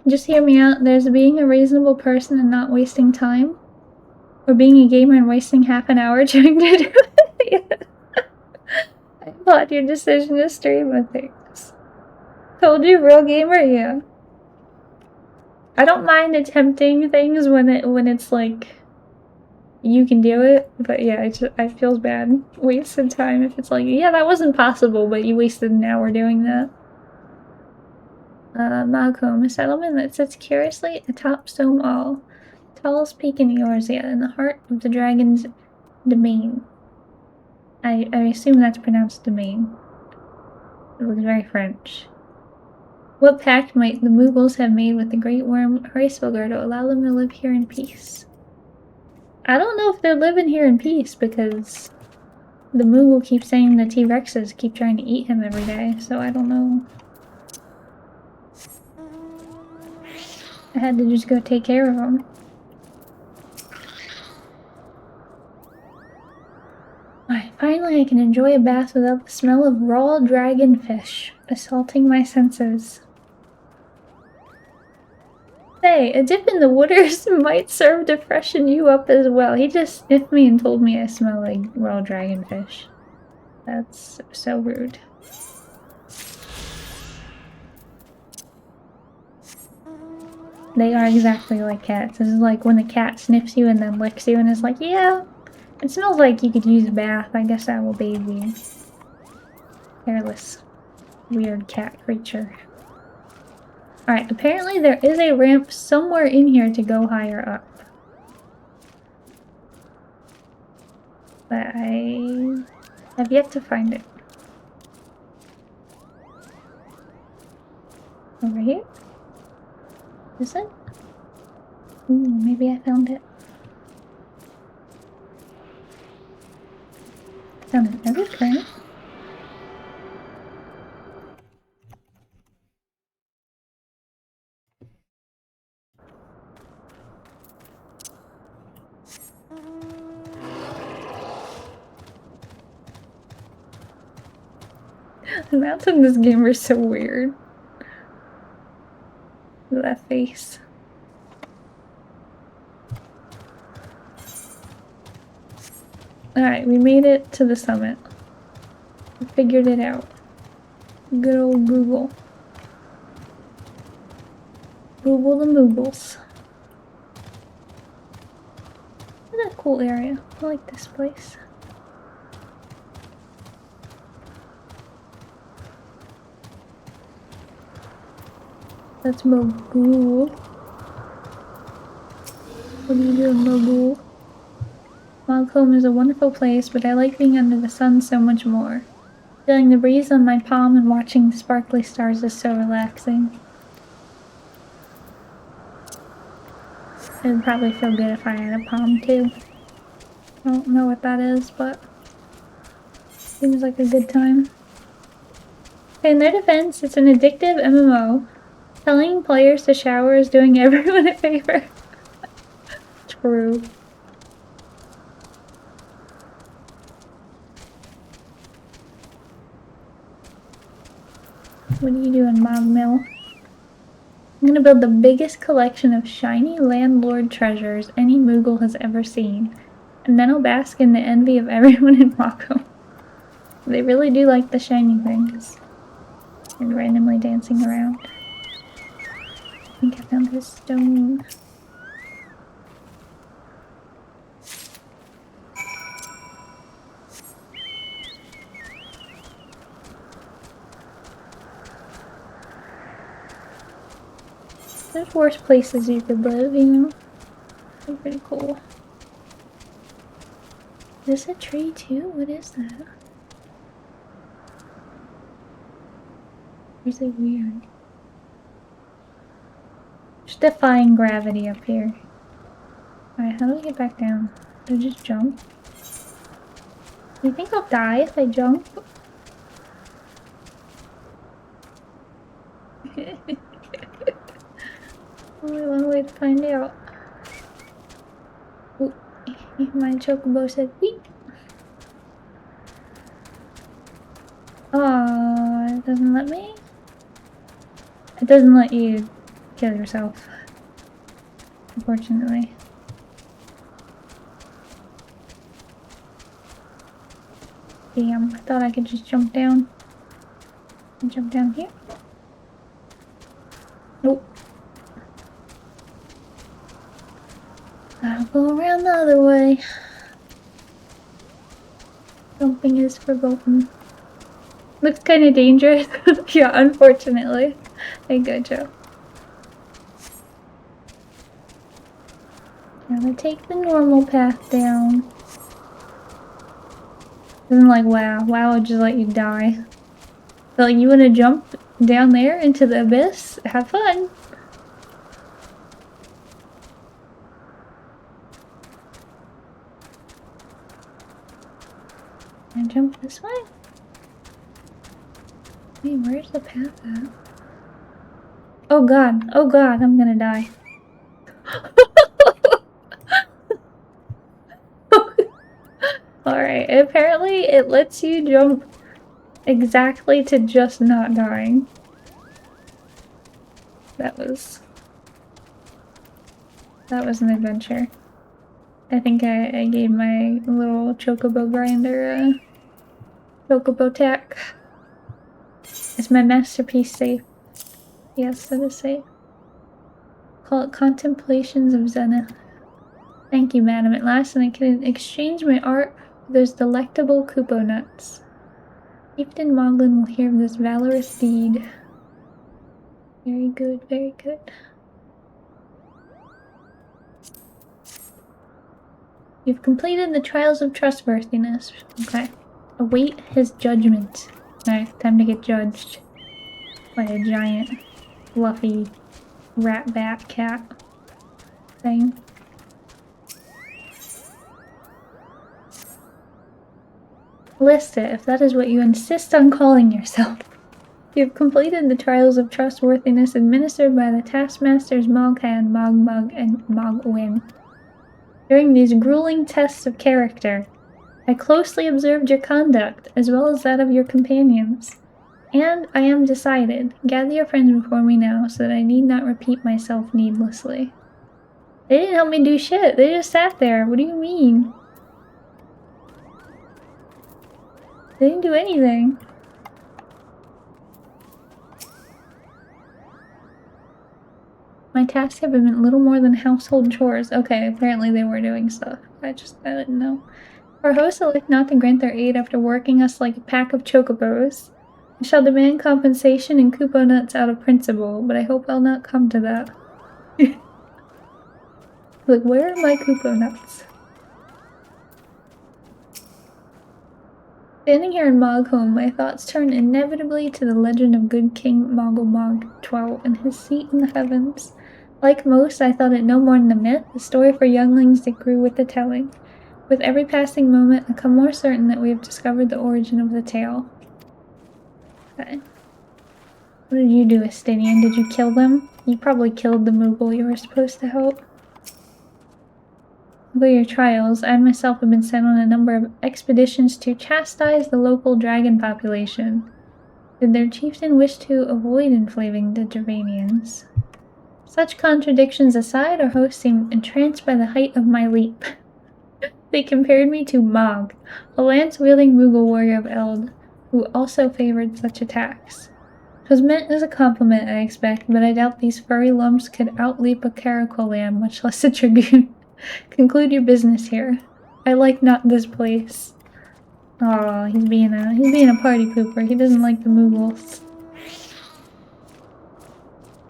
Speaker 1: Just hear me out. There's being a reasonable person and not wasting time. Or being a gamer and wasting half an hour trying to do it. I applaud your decision to stream with things. Told you, real gamer, yeah. I don't mind attempting things when it's like you can do it, but yeah, it feels bad. Wasted time if it's like, yeah, that wasn't possible, but you wasted an hour doing that. Malcolm, a settlement that sits curiously atop Stone Wall. Tallest peak in Eorzea, in the heart of the dragon's domain. I assume that's pronounced domain. It was very French. What pact might the Moogles have made with the great worm Hraesvelgr to allow them to live here in peace? I don't know if they're living here in peace because the Moogle keeps saying the T-Rexes keep trying to eat him every day, so I don't know. I had to just go take care of him. Alright, finally I can enjoy a bath without the smell of raw dragon fish assaulting my senses. Hey, a dip in the waters might serve to freshen you up as well. He just sniffed me and told me I smell like raw dragonfish. That's so rude. They are exactly like cats. This is like when the cat sniffs you and then licks you and is like, yeah, it smells like you could use a bath. I guess I will bathe you. Hairless, weird cat creature. Alright, apparently there is a ramp somewhere in here to go higher up. But I have yet to find it. Over here? Is it? Ooh, maybe I found it. Found an every current. The mounts in this game are so weird. Look at that face. Alright, we made it to the summit. We figured it out. Good old Google. Google the Moogles. What a cool area. I like this place. That's Moogle. What are you doing, Moogle? Home is a wonderful place, but I like being under the sun so much more. Feeling the breeze on my palm and watching the sparkly stars is so relaxing. It would probably feel good if I had a palm too. I don't know what that is, but seems like a good time. In their defense, it's an addictive MMO. Telling players to shower is doing everyone a favor. True. What are you doing, Mom Mill? I'm gonna build the biggest collection of shiny landlord treasures any Moogle has ever seen, and then I'll bask in the envy of everyone in Wacom. They really do like the shiny things. And randomly dancing around. I think I found this stone. There's worse places you could live, you know? They're pretty cool. Is this a tree too? What is that? Or is it weird? Just defying gravity up here. Alright, how do I get back down? Do I just jump? Do you think I'll die if I jump? Only one way to find out. Ooh, my chocobo said beep. Oh, it doesn't let me? It doesn't let you kill yourself, unfortunately. Damn, I thought I could just jump down. Jump down here. Nope. I'll go around the other way. Jumping is forgotten. Looks kind of dangerous. Yeah, unfortunately. I gotcha. Gotta take the normal path down. Isn't like WoW. WoW would just let you die. So like, you wanna jump down there into the abyss? Have fun! And jump this way? Wait, where's the path at? Oh god, I'm gonna die. Alright, apparently it lets you jump exactly to just not dying. That was an adventure. I think I gave my little chocobo grinder a chocobo tack. Is my masterpiece safe? Yes, that is safe. Call it Contemplations of Zenith. Thank you, madam. At last, and I can exchange my art for those delectable Kupo nuts. Chieftain Moglin will hear of this valorous deed. Very good, very good. You've completed the trials of trustworthiness. Okay. Await his judgment. Alright, time to get judged. By a giant, fluffy, rat bat cat thing. List it, if that is what you insist on calling yourself. You've completed the trials of trustworthiness administered by the taskmasters Moghan, Mogmug, and Mogwin. During these grueling tests of character, I closely observed your conduct, as well as that of your companions. And I am decided. Gather your friends before me now, so that I need not repeat myself needlessly. They didn't help me do shit. They just sat there. What do you mean? They didn't do anything. My tasks have been little more than household chores. Okay, apparently they were doing stuff. I didn't know. Our hosts elect not to grant their aid after working us like a pack of chocobos. I shall demand compensation and Koopo nuts out of principle, but I hope I'll not come to that. Like, where are my Koopo nuts? Standing here in Mogholm, my thoughts turn inevitably to the legend of good King Moggle 12 and his seat in the heavens. Like most, I thought it no more than a myth, a story for younglings that grew with the telling. With every passing moment, I come more certain that we have discovered the origin of the tale. Okay. What did you do, Estinian? Did you kill them? You probably killed the Moogle you were supposed to help. By your trials, I myself have been sent on a number of expeditions to chastise the local dragon population. Did their chieftain wish to avoid enslaving the Gervanians? Such contradictions aside, our hosts seemed entranced by the height of my leap. They compared me to Mog, a lance-wielding Moogle warrior of Eld, who also favored such attacks. 'Twas meant as a compliment, I expect, but I doubt these furry lumps could outleap a caracal lamb, much less a dragoon. Conclude your business here. I like not this place. Aw, he's being a party pooper. He doesn't like the Moogles.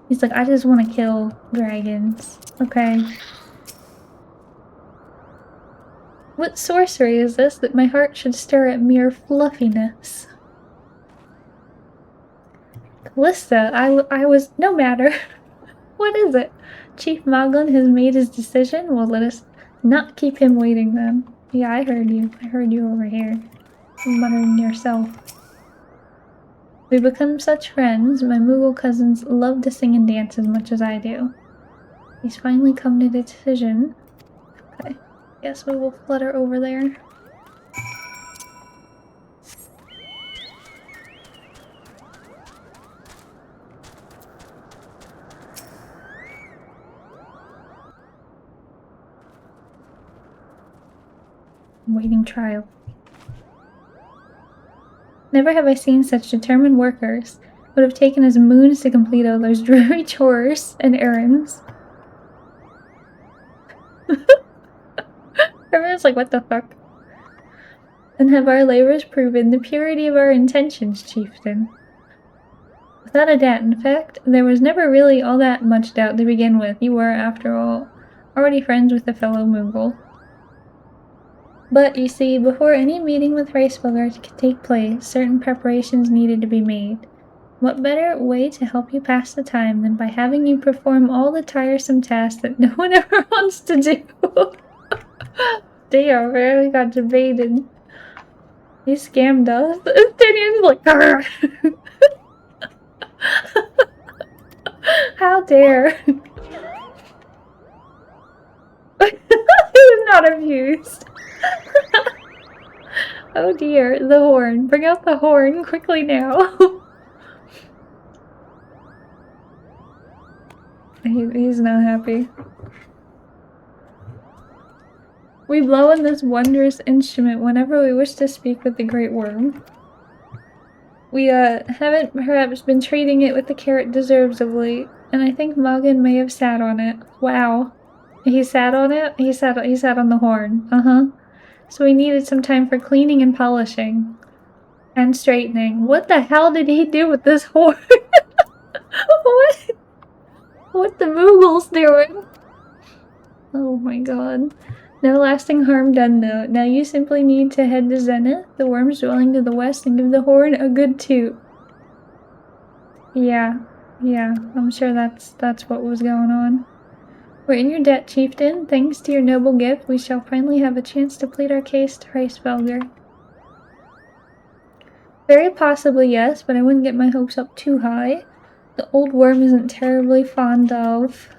Speaker 1: He's like, I just want to kill dragons. Okay. What sorcery is this that my heart should stir at mere fluffiness? Callista, I was... No matter. What is it? Chief Moglin has made his decision? Well, let us not keep him waiting then. Yeah, I heard you. I heard you over here. Muttering yourself. We become such friends. My Moogle cousins love to sing and dance as much as I do. He's finally come to the decision. Okay. Guess we will flutter over there. Waiting trial. Never have I seen such determined workers. Would have taken us moons to complete all those dreary chores and errands. Everyone's like, what the fuck? And have our labors proven the purity of our intentions, chieftain? Without a doubt, in fact, there was never really all that much doubt to begin with. You were, after all, already friends with a fellow Moogle. But, you see, before any meeting with Racebuggers could take place, certain preparations needed to be made. What better way to help you pass the time than by having you perform all the tiresome tasks that no one ever wants to do? Damn, man, we got debated. He scammed us. Daniel's like, grr. How dare. He's not amused. Oh dear, the horn. Bring out the horn quickly now. He's not happy. We blow on this wondrous instrument whenever we wish to speak with the Great Worm. We haven't perhaps been treating it with the care it deserves of late, and I think Mogin may have sat on it. Wow. He sat on it? He sat on the horn. Uh-huh. So we needed some time for cleaning and polishing. And straightening. What the hell did he do with this horn? What the Moogles doing? Oh my god. No lasting harm done though. Now you simply need to head to Zenith, the worm's dwelling to the west, and give the horn a good toot. Yeah, I'm sure that's what was going on. We're in your debt, chieftain. Thanks to your noble gift, we shall finally have a chance to plead our case to Hraesvelgr. Very possibly, yes, but I wouldn't get my hopes up too high. The old worm isn't terribly fond of...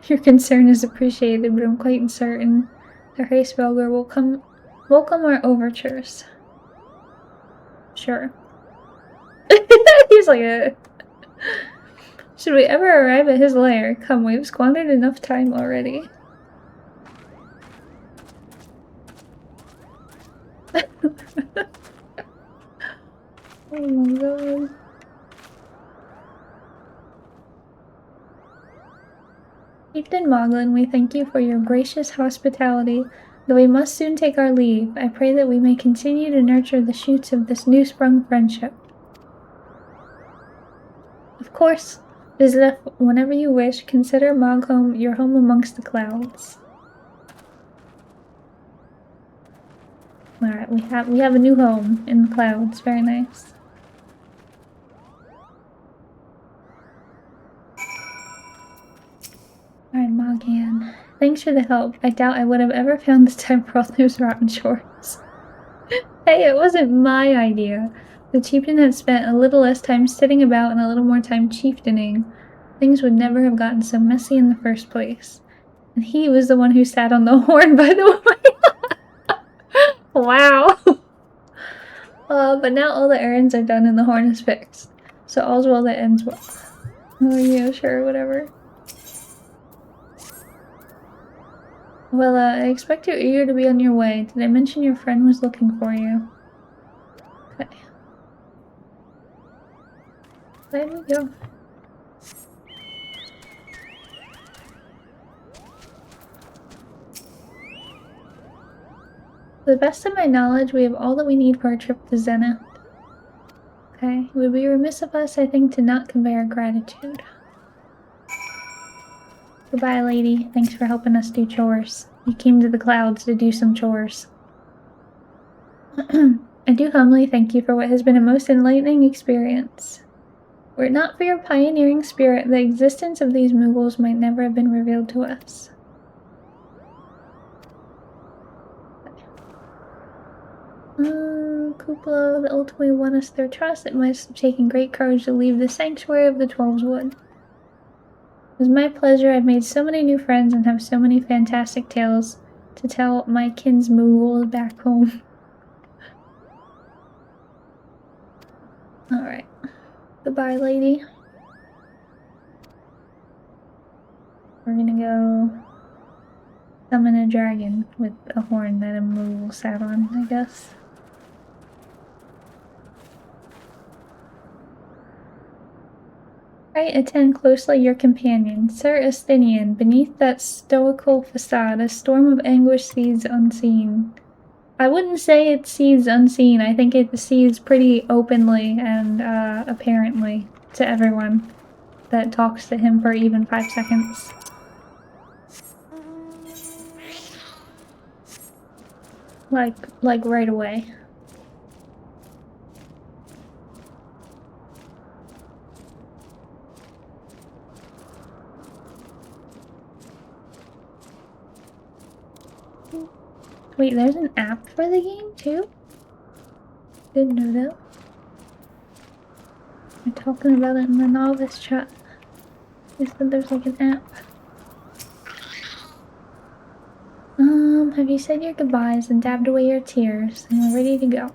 Speaker 1: Your concern is appreciated, but I'm quite certain the Hraesvelgr will welcome our overtures. Sure. He's like, should we ever arrive at his lair? Come, we've squandered enough time already. Oh my god. Chieftain Moglin, we thank you for your gracious hospitality. Though we must soon take our leave, I pray that we may continue to nurture the shoots of this new-sprung friendship. Of course, visit us whenever you wish. Consider Moghome your home amongst the clouds. Alright, we have a new home in the clouds. Very nice. Alright, Moghan. Thanks for the help. I doubt I would have ever found the time for all those rotten chores. Hey, it wasn't my idea. The chieftain had spent a little less time sitting about and a little more time chieftaining. Things would never have gotten so messy in the first place. And he was the one who sat on the horn, by the way. Wow. But now all the errands are done and the horn is fixed. So all's well that ends well. Oh yeah, sure, whatever. Well, I expect you're eager to be on your way. Did I mention your friend was looking for you? Okay. There we go. To the best of my knowledge, we have all that we need for our trip to Zenith. Okay, it would be remiss of us, I think, to not convey our gratitude. Goodbye, lady. Thanks for helping us do chores. You came to the clouds to do some chores. I do humbly thank you for what has been a most enlightening experience. Were it not for your pioneering spirit, the existence of these Moogles might never have been revealed to us. Kuplo, that ultimately won us their trust, it must have taken great courage to leave the sanctuary of the Twelveswood. It was my pleasure. I've made so many new friends and have so many fantastic tales to tell my kinsmoogles back home. Alright. Goodbye, lady. We're gonna go summon a dragon with a horn that a Moogle sat on, I guess. Right, attend closely your companion, Sir Estinian. Beneath that stoical facade, a storm of anguish seethes unseen. I wouldn't say it seethes unseen. I think it seethes pretty openly and apparently to everyone that talks to him for even 5 seconds. Like right away. Wait, there's an app for the game too? Didn't know that. We're talking about it in the novice chat. They said there's like an app. Have you said your goodbyes and dabbed away your tears, and we're ready to go?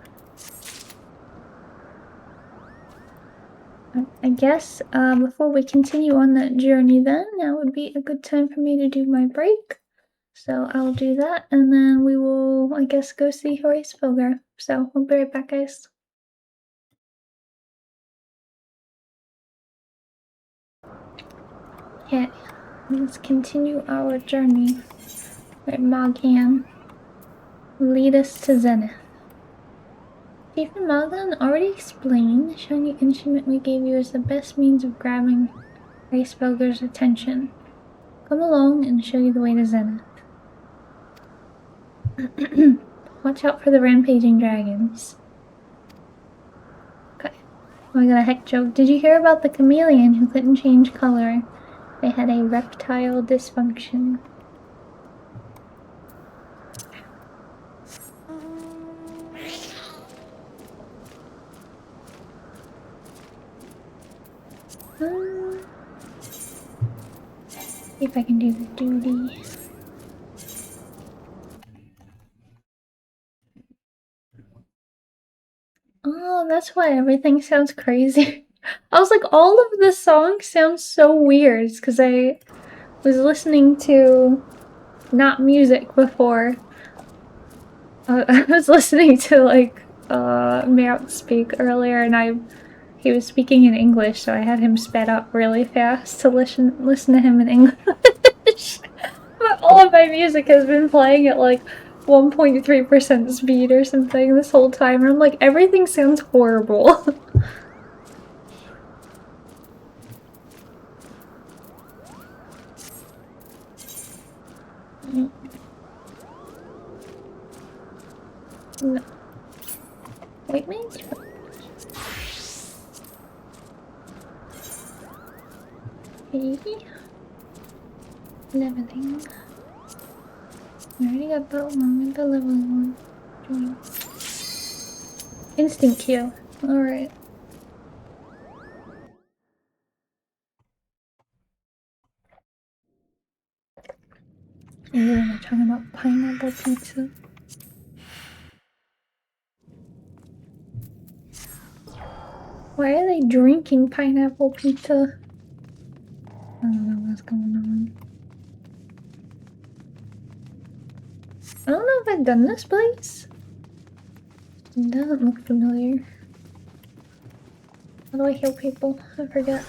Speaker 1: I guess, before we continue on that journey then, now would be a good time for me to do my break. So I'll do that, and then we will, I guess, go see Horace Fogger. So I'll be right back, guys. Okay, let's continue our journey. Right, Moghan, lead us to Zenith. Chieftain Moghan already explained the shiny instrument we gave you is the best means of grabbing Horace Fogger's attention. Come along and show you the way to Zenith. Watch out for the rampaging dragons. Okay. Oh, I got a heck joke. Did you hear about the chameleon who couldn't change color? They had a reptile dysfunction. See if I can do the duty. Oh, that's why everything sounds crazy. I was like, all of the songs sound so weird because I was listening to not music before. I was listening to like Meowth speak earlier, and he was speaking in English, so I had him sped up really fast to listen to him in English. But all of my music has been playing at like 1.3% speed or something this whole time, and I'm like, everything sounds horrible. No. Wait, me? Leveling. I already got that one. Maybe leveling one. Join. Instant kill. Alright. Ew, they're talking about pineapple pizza. Why are they drinking pineapple pizza? I don't know what's going on. I don't know if I've done this place. It doesn't look familiar. How do I heal people? I forget.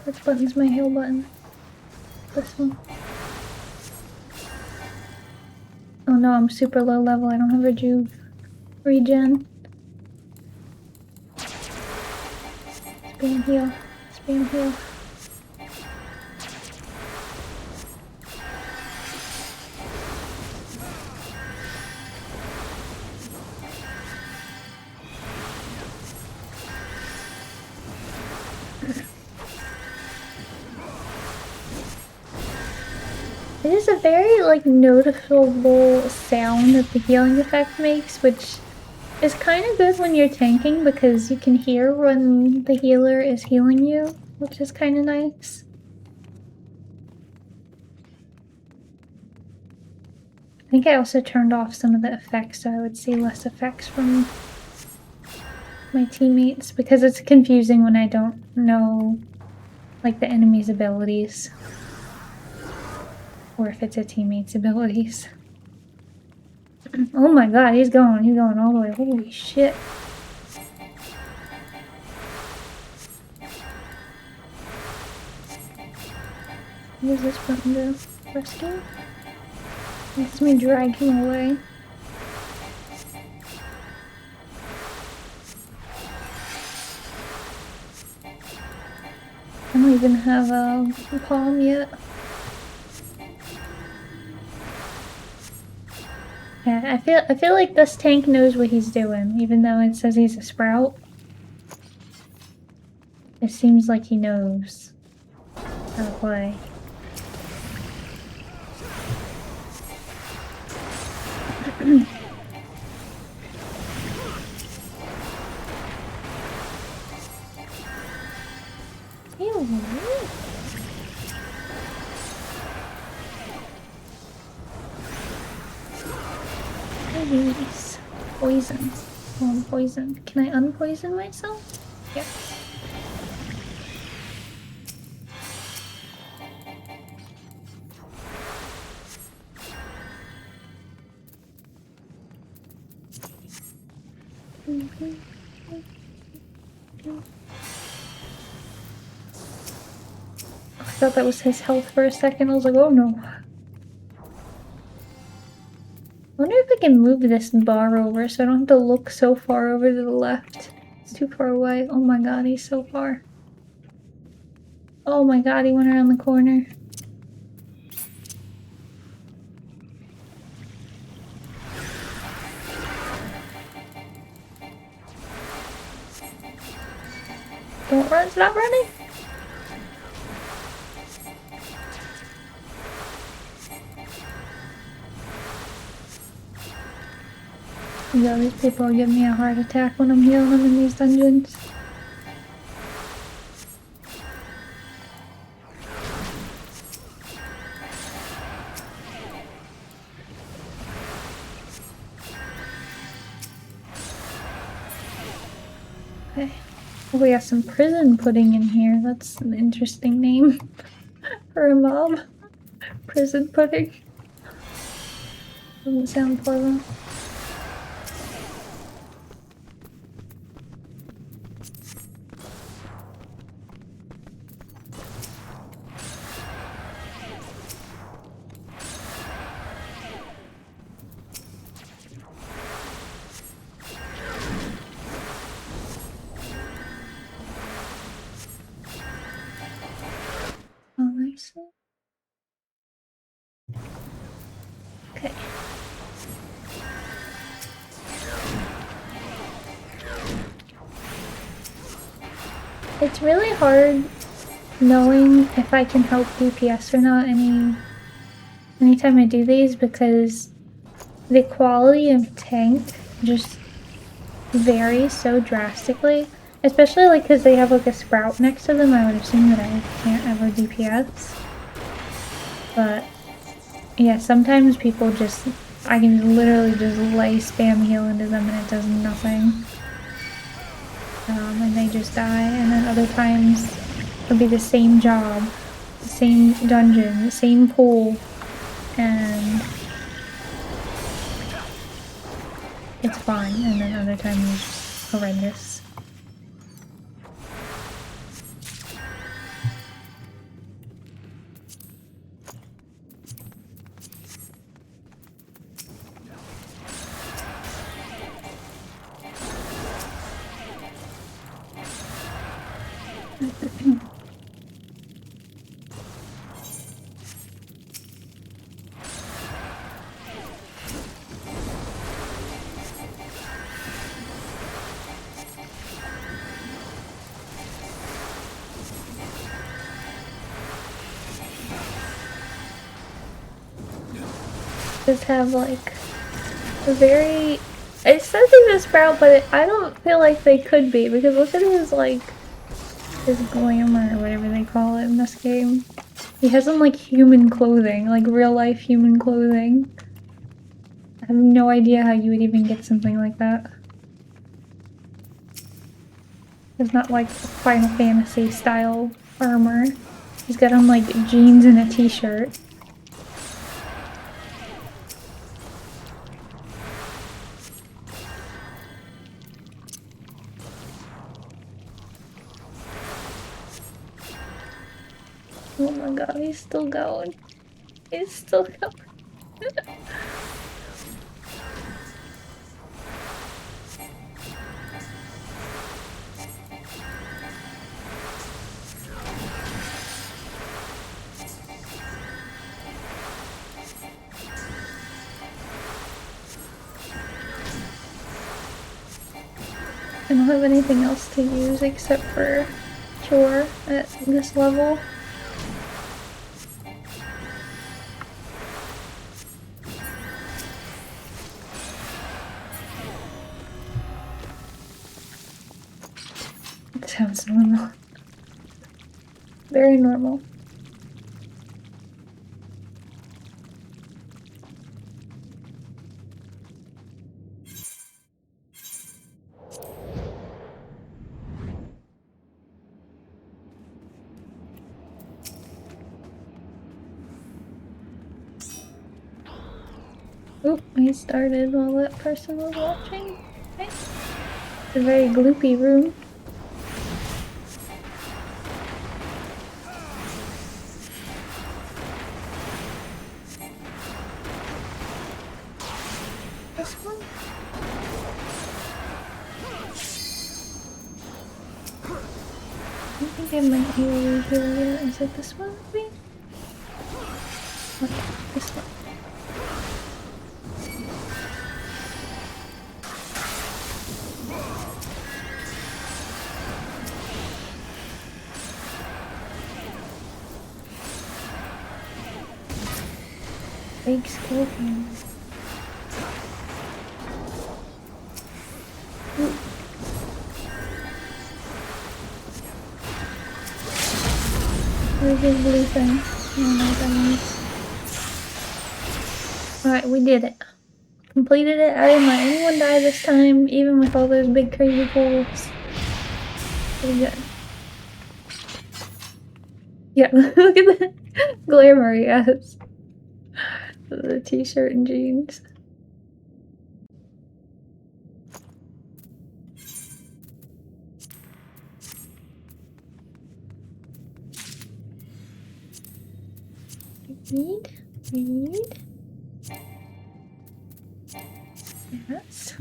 Speaker 1: Which button's my heal button? This one. Oh no, I'm super low level. I don't have a juve regen. Spam heal. Spam heal. It is a very, like, noticeable sound that the healing effect makes, which is kind of good when you're tanking because you can hear when the healer is healing you, which is kind of nice. I think I also turned off some of the effects so I would see less effects from my teammates because it's confusing when I don't know, like, the enemy's abilities. Or if it's a teammate's abilities. Oh my god, he's going all the way. Holy shit. What does this button do? Rescue? Lets me drag him away. I don't even have a palm yet. Yeah, I feel like this tank knows what he's doing, even though it says he's a sprout. It seems like he knows how to play. Ew. Please. Poison. Oh, I'm poisoned. Can I unpoison myself? Yes. I thought that was his health for a second. I was like, oh no. I wonder if I can move this bar over so I don't have to look so far over to the left. It's too far away. Oh my god, he's so far. Oh my god, he went around the corner. Don't run, stop running! Yo, these people give me a heart attack when I'm healing them in these dungeons. Oh, we got some prison pudding in here. That's an interesting name for a mob. Prison pudding. Doesn't sound pleasant. Oh, I see. Okay. It's really hard knowing if I can help DPS or not anytime I do these, because the quality of tank just varies so drastically. Especially like because they have like a sprout next to them, I would assume that I can't ever DPS. But yeah, sometimes people just, I can literally just lay spam heal into them and it does nothing. And they just die, and then other times it'll be the same job, the same dungeon, the same pool, and it's fine, and then other times it's just horrendous. Just have like a very, it says he's a sprout, but I don't feel like they could be, because look at his like his glamour or whatever they call it in this game. He has some like human clothing, like real life human clothing. I have no idea how you would even get something like that. It's not like Final Fantasy style armor. He's got on like jeans and a t-shirt. Oh my god, he's still going. He's still going. I don't have anything else to use except for Cure at this level. It sounds normal. Very normal. Oop, I started while that person was watching. Okay. It's a very gloopy room. This one? I think I might heal you here. Is it this one maybe? Okay, this one. Big scorpion. Where's his blue thing? I don't know what that means. Alright, we did it. Completed it. I didn't let anyone die this time, even with all those big crazy pools. Pretty good. Yeah, look at the glamour he has. The t-shirt and jeans. Read. Yes.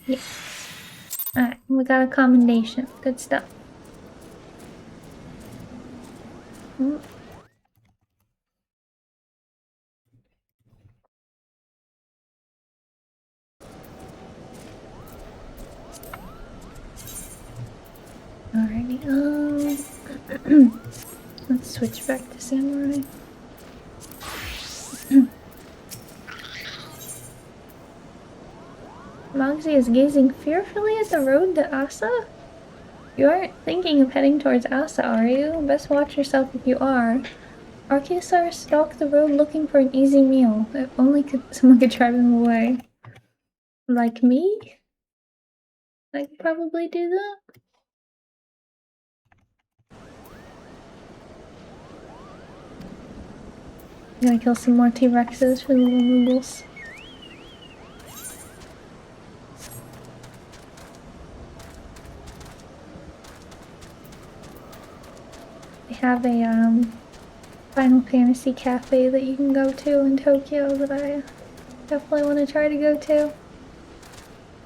Speaker 1: Yes. Alright, we got a commendation. Good stuff. Alrighty, let's switch back to samurai. Mogsy is gazing fearfully at the road to Asa? You aren't thinking of heading towards Asa, are you? Best watch yourself if you are. Archaeosaurus stalked the road looking for an easy meal. If only someone could drive him away. Like me? I could probably do that. I'm gonna kill some more T-Rexes for the little Moogles. They have a Final Fantasy cafe that you can go to in Tokyo that I definitely want to try to go to.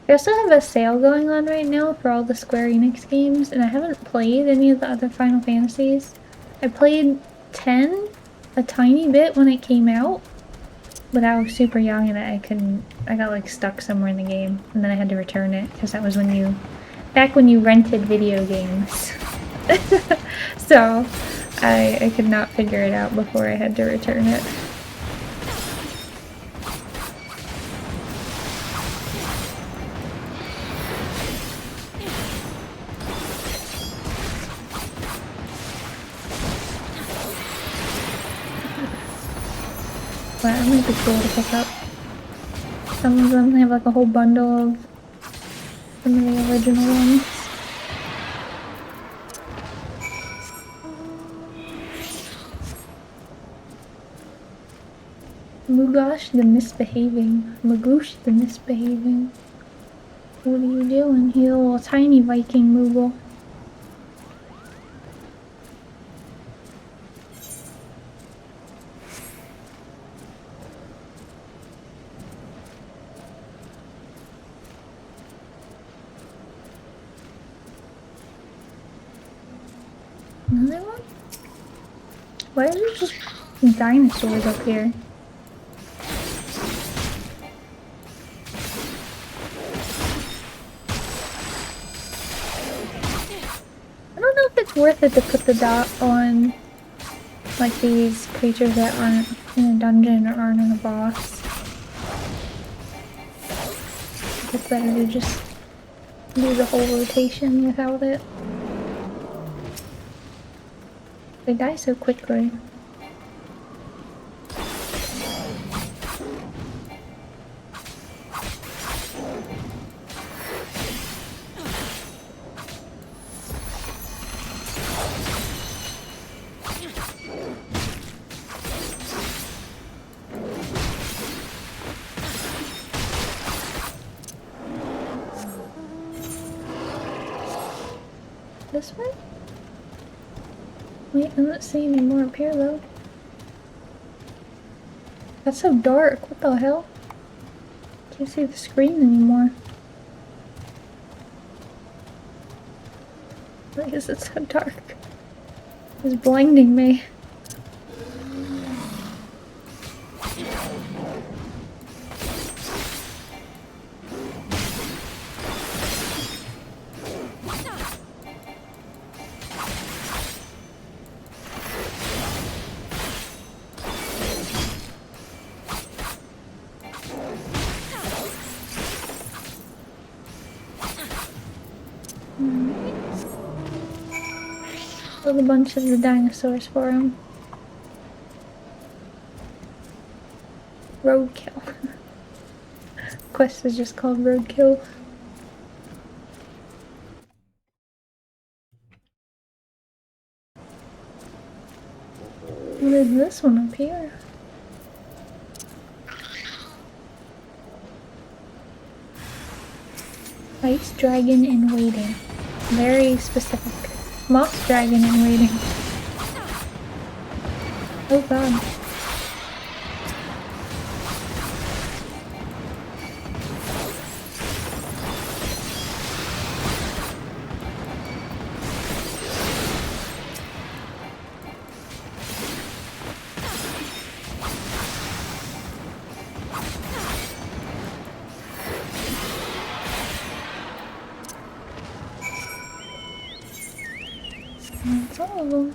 Speaker 1: They also have a sale going on right now for all the Square Enix games, and I haven't played any of the other Final Fantasies. I played 10 a tiny bit when it came out, but I was super young and I got like stuck somewhere in the game, and then I had to return it because that was back when you rented video games. So I could not figure it out before I had to return it. But it might be cool to pick up. Some of them have like a whole bundle of some of the original ones. Moogosh the misbehaving. Magoosh the misbehaving. What are you doing? He's a little tiny Viking Moogle. Another one? Why are there just dinosaurs up here? I don't know if it's worth it to put the dot on like these creatures that aren't in a dungeon or aren't in a boss. It's better to just do the whole rotation without it. They die so quickly. This way? Wait, I'm not seeing any more up here though. That's so dark, what the hell? Can't see the screen anymore. Why is it so dark? It's blinding me. Killed a bunch of the dinosaurs for him. Roadkill. Quest is just called Roadkill. What is this one up here? Ice dragon in waiting. Very specific. Moss dragon in waiting. Oh god. That's all of them.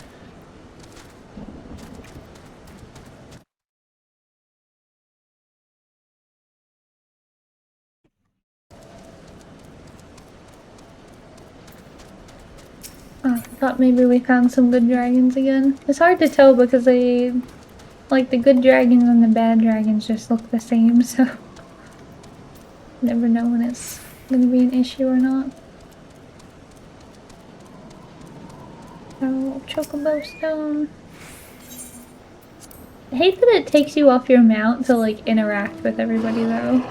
Speaker 1: Oh, I thought maybe we found some good dragons again. It's hard to tell because they, like, the good dragons and the bad dragons just look the same, so never know when it's gonna be an issue or not. Oh, chocobo stone. I hate that it takes you off your mount to, like, interact with everybody, though.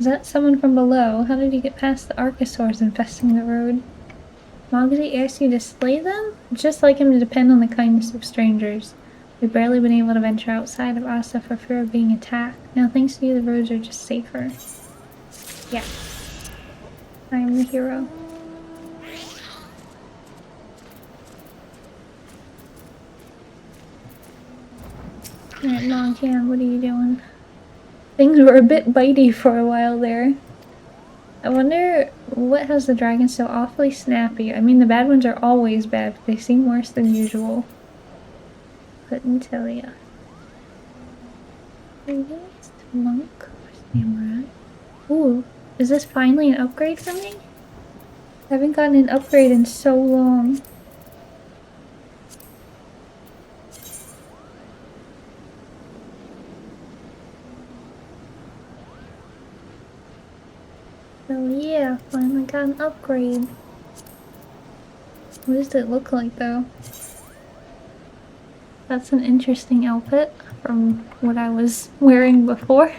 Speaker 1: Is that someone from below? How did you get past the archosaurs infesting the road? Moogles asks you to slay them? It's just like him to depend on the kindness of strangers. We've barely been able to venture outside of Asa for fear of being attacked. Now thanks to you, the roads are just safer. Yeah. I am the hero. Alright, Longcam, what are you doing? Things were a bit bitey for a while there. I wonder what has the dragons so awfully snappy. I mean, the bad ones are always bad, but they seem worse than usual. Couldn't tell ya. Priest, monk, where's the samurai? Ooh, is this finally an upgrade for me? I haven't gotten an upgrade in so long. So yeah, finally got an upgrade. What does it look like though? That's an interesting outfit from what I was wearing before.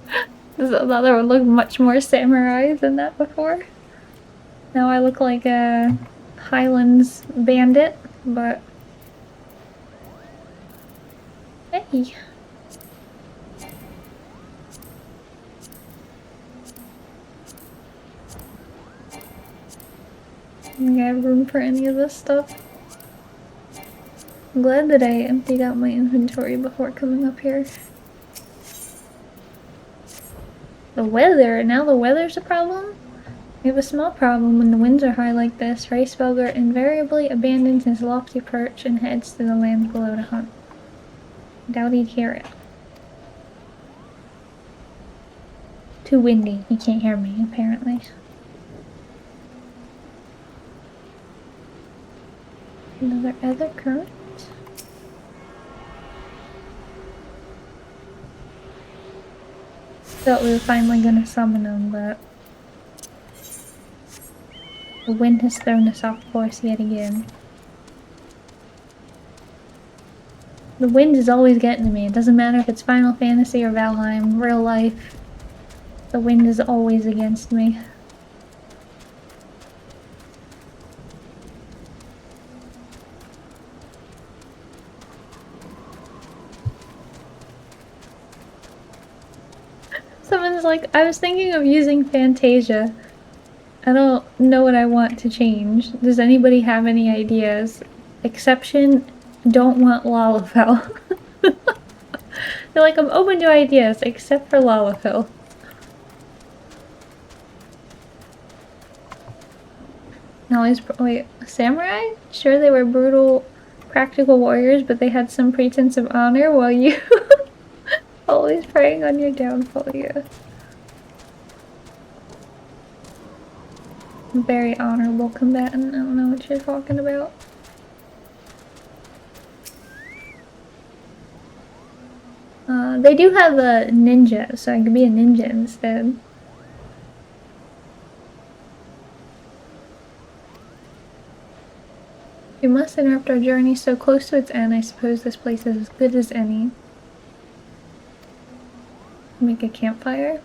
Speaker 1: I thought I would look much more samurai than that before. Now I look like a Highlands bandit, but hey. I have room for any of this stuff. I'm glad that I emptied out my inventory before coming up here. The weather! Now the weather's a problem? We have a small problem when the winds are high like this. Ricebelger invariably abandons his lofty perch and heads to the land below to hunt. Doubt he'd hear it. Too windy. He can't hear me, apparently. Another other current. Thought we were finally gonna summon him, but the wind has thrown us off course yet again. The wind is always getting to me. It doesn't matter if it's Final Fantasy or Valheim, real life. The wind is always against me. Someone's like, I was thinking of using Fantasia. I don't know what I want to change. Does anybody have any ideas? Exception, don't want Lalafell. They're like, I'm open to ideas, except for Lalafell. No, wait, samurai? Sure, they were brutal, practical warriors, but they had some pretense of honor while you always preying on your downfall, yeah. Very honorable combatant, I don't know what you're talking about. They do have a ninja, so I could be a ninja instead. We must interrupt our journey so close to its end. I suppose this place is as good as any. Make a campfire.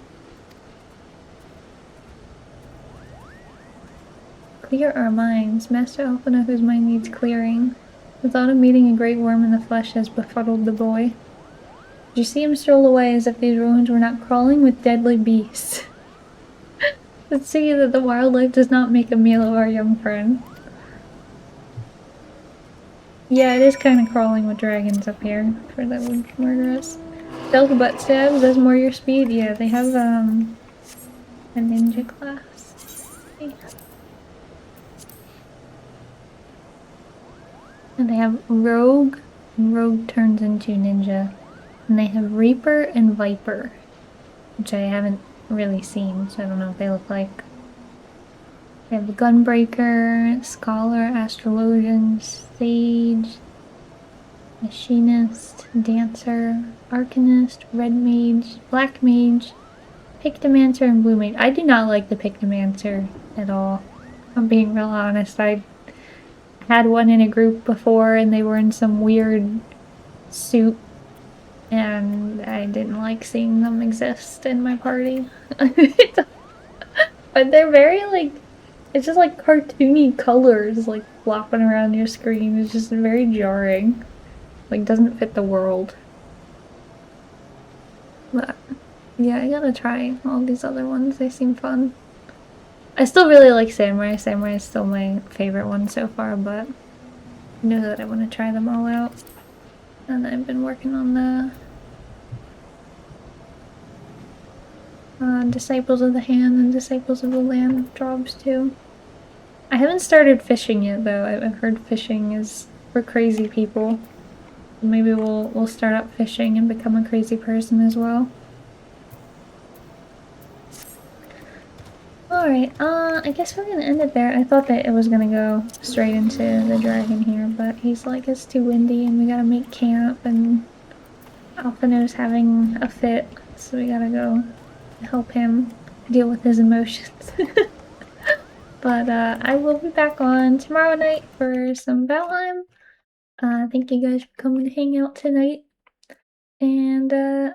Speaker 1: Clear our minds. Master Alpha knows whose mind needs clearing. The thought of meeting a great worm in the flesh has befuddled the boy. Did you see him stroll away as if these ruins were not crawling with deadly beasts? Let's see that the wildlife does not make a meal of our young friend. Yeah, it is kind of crawling with dragons up here, for that would murder us. Stealth butt stabs, that's more your speed? Yeah, they have, a ninja class. Okay. And they have rogue, and rogue turns into ninja. And they have reaper and viper, which I haven't really seen, so I don't know what they look like. They have gunbreaker, scholar, astrologian, sage, machinist, dancer, arcanist, red mage, black mage, pictomancer, and blue mage. I do not like the pictomancer at all. I'm being real honest. I had one in a group before and they were in some weird suit and I didn't like seeing them exist in my party. But they're very like, it's just like cartoony colors like flopping around your screen. It's just very jarring. Like, doesn't fit the world. But yeah, I gotta try all these other ones. They seem fun. I still really like Samurai. Samurai is still my favorite one so far, but I know that I want to try them all out. And I've been working on the Disciples of the Hand and Disciples of the Land jobs too. I haven't started fishing yet though. I've heard fishing is for crazy people. Maybe we'll start up fishing and become a crazy person as well. Alright, I guess we're gonna end it there. I thought that it was gonna go straight into the dragon here, but he's like, it's too windy and we gotta make camp and Alphino's having a fit, so we gotta go help him deal with his emotions. But I will be back on tomorrow night for some Valheim. Thank you guys for coming to hang out tonight. And I